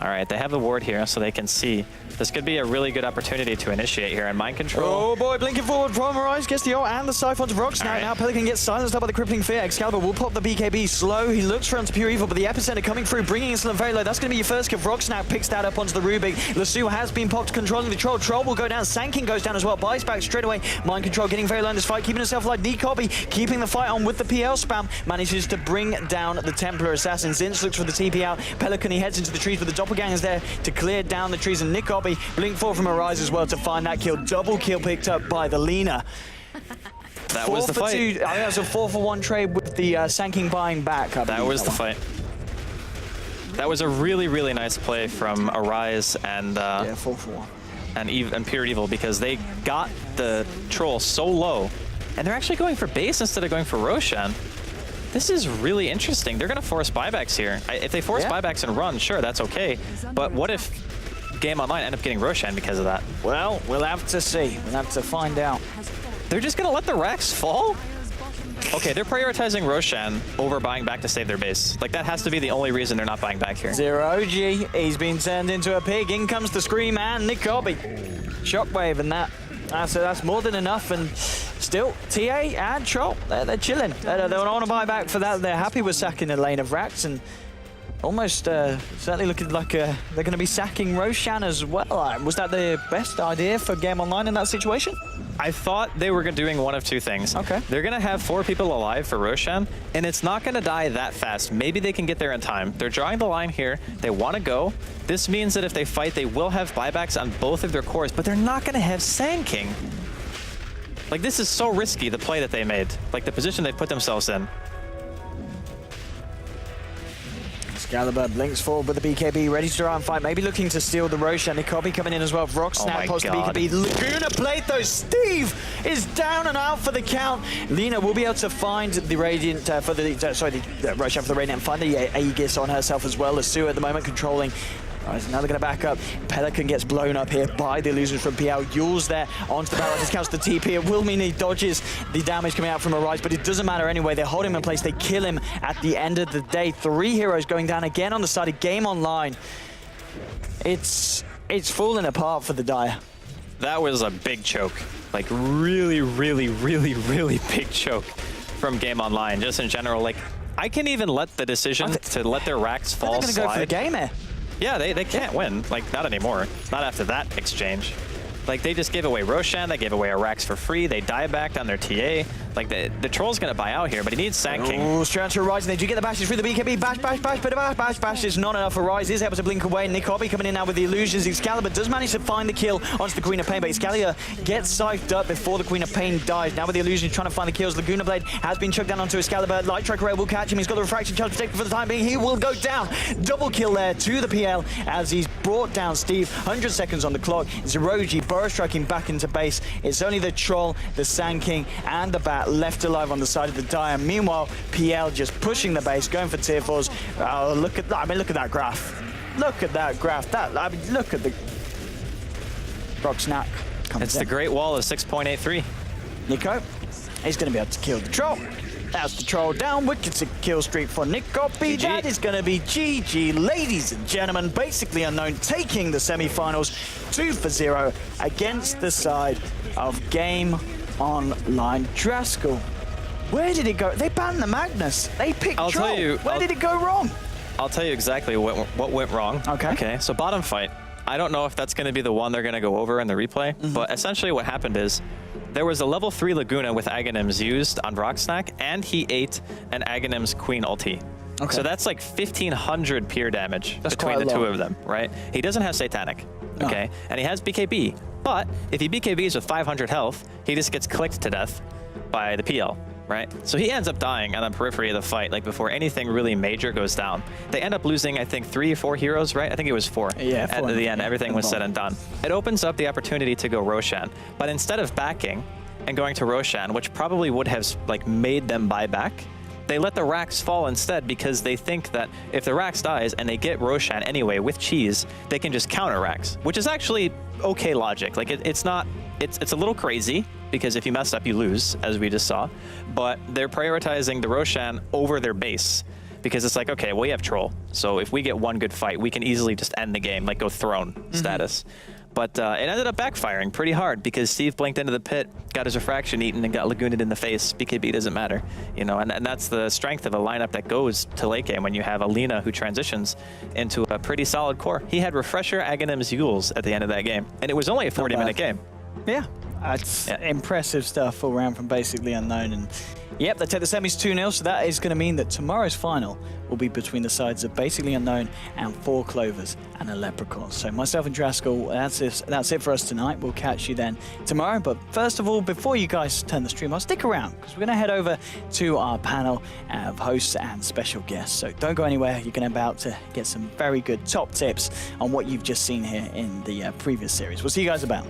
All right, they have the ward here, so they can see. This could be a really good opportunity to initiate here, and mind control. Oh boy, blinking forward from Arise, gets the ult and the Scythe onto Rock Snack. Right. Now Pelican gets silenced up by the Crippling Fear. Excalibur will pop the BKB slow. He looks for onto Pure Evil, but the epicenter coming through, bringing Insolent very low. That's going to be your first kill. Rock Snack picks that up onto the Rubik. Lasu has been popped, controlling the Troll. Troll will go down. Sanking goes down as well. Buys back straight away. Mind control getting very low in this fight, keeping himself alive. Nikobi keeping the fight on with the PL spam. Manages to bring down the Templar Assassin. Zinch looks for the TP out. Pelican, he heads into the trees, but the Doppelganger's there to clear down the trees. And Nikobi blink forward from Arise as well to find that kill. Double kill picked up by the Lina. That was the fight. 4 for 2. I think that was a 4 for 1 trade with the Sanking buying back. That was the fight. That was a really, really nice play from Arise and Yeah, 4 for 1. and Pure Evil, because they got the Troll so low, and they're actually going for base instead of going for Roshan. This is really interesting. They're going to force buybacks here. If they force buybacks and run, sure, that's okay. But what if Game Online end up getting Roshan because of that? Well, we'll have to see. We'll have to find out. They're just going to let the Rax fall? Okay, they're prioritizing Roshan over buying back to save their base. Like, that has to be the only reason they're not buying back here. ROG, he's been turned into a pig. In comes the Scream and Nikobi. Shockwave and that. So that's more than enough, and still, TA and Troll, they're chilling. They don't want to buy back for that. They're happy with sacking the lane of Rax, and almost certainly looking like they're going to be sacking Roshan as well. Was that the best idea for Game Online in that situation? I thought they were doing one of two things. Okay. They're going to have 4 people alive for Roshan, and it's not going to die that fast. Maybe they can get there in time. They're drawing the line here. They want to go. This means that if they fight, they will have buybacks on both of their cores, but they're not going to have Sand King. Like, this is so risky, the play that they made. Like, the position they put themselves in. Excalibur blinks forward with the BKB, ready to try and fight. Maybe looking to steal the Roshan. Nikobi coming in as well. Rock Snap, pops the BKB. Laguna played though. Steve is down and out for the count. Lina will be able to find the Radiant for the Roshan for the Radiant and find the Aegis on herself as well. Lasu at the moment controlling. Right, so now they're going to back up. Pelican gets blown up here by the illusions from PL. Yule's there onto the barrel. Discounts the TP. It will mean he dodges the damage coming out from Arise, but it doesn't matter anyway. They hold him in place. They kill him at the end of the day. 3 heroes going down again on the side of Game Online. It's falling apart for the Dire. That was a big choke. Like, really, really, really, really big choke from Game Online. Just in general, like, I can even let the decision to let their Rax fall They're going to go for the game here. Yeah, they can't win. Like, not anymore. Not after that exchange. Like, they just gave away Roshan, they gave away a Rax for free, they die back on their TA. Like, the Troll's gonna buy out here, but he needs Sand King. Oh, straight to Rise, and they do get the bashes through the BKB. Bash, bash, bash, but bash is not enough for Rise. Is able to blink away. Nikobi coming in now with the illusions. Excalibur does manage to find the kill onto the Queen of Pain, but Excalibur gets scythed up before the Queen of Pain dies. Now with the illusions trying to find the kills. Laguna Blade has been chucked down onto Excalibur. Light Striker Ray will catch him. He's got the refraction charge protected for the time being. He will go down. Double kill there to the PL as he's brought down Steve. 100 seconds on the clock. Zeroji burst striking back into base. It's only the Troll, the Sand King, and the Bat left alive on the side of the Dire. Meanwhile, PL just pushing the base, going for tier 4s. Oh, look at that! I mean, look at that graph. Look at that graph. Look at the Rock Snack. It's the Great Wall of 6.83. Nico, he's going to be able to kill the Troll. That's the Troll down. Wicked kill streak for Nikobi. That is going to be GG, ladies and gentlemen. Basically Unknown taking the semi-finals 2-0 against the side of Game Online. Draskell, where did it go? They banned the Magnus. They picked Troll. Tell you, where did it go wrong? I'll tell you exactly what went wrong. Okay, so bottom fight. I don't know if that's going to be the one they're going to go over in the replay, but essentially what happened is there was a level 3 Laguna with Aghanims used on Rocksnack, and he ate an Aghanim's Queen ulti. Okay. So that's like 1,500 peer damage between the two of them, right? He doesn't have Satanic, okay? And he has BKB, but if he BKBs with 500 health, he just gets clicked to death by the PL, right? So he ends up dying on the periphery of the fight, like before anything really major goes down. They end up losing, I think, 3 or 4 heroes, right? I think it was 4. Yeah, 4 at the end, everything was said and done. It opens up the opportunity to go Roshan, but instead of backing and going to Roshan, which probably would have like made them buy back, they let the Rax fall instead because they think that if the Rax dies and they get Roshan anyway with cheese, they can just counter Rax, which is actually okay logic. Like it's not, it's a little crazy because if you mess up, you lose, as we just saw, but they're prioritizing the Roshan over their base because it's like, okay, we have Troll. So if we get one good fight, we can easily just end the game, like go throne status. But it ended up backfiring pretty hard because Steve blinked into the pit, got his refraction eaten, and got Lagooned in the face. BKB doesn't matter, you know, and that's the strength of a lineup that goes to late game when you have Alina who transitions into a pretty solid core. He had Refresher, Aghanims, Yules at the end of that game, and it was only a 40-minute game. Yeah, that's impressive stuff all around from basically unknown. And yep, they take the semis 2-0, so that is going to mean that tomorrow's final will be between the sides of Basically Unknown and 4 Clovers and a Leprechaun. So myself and Draskell, that's it for us tonight. We'll catch you then tomorrow. But first of all, before you guys turn the stream off, stick around because we're going to head over to our panel of hosts and special guests. So don't go anywhere. You're going to about to get some very good top tips on what you've just seen here in the previous series. We'll see you guys about.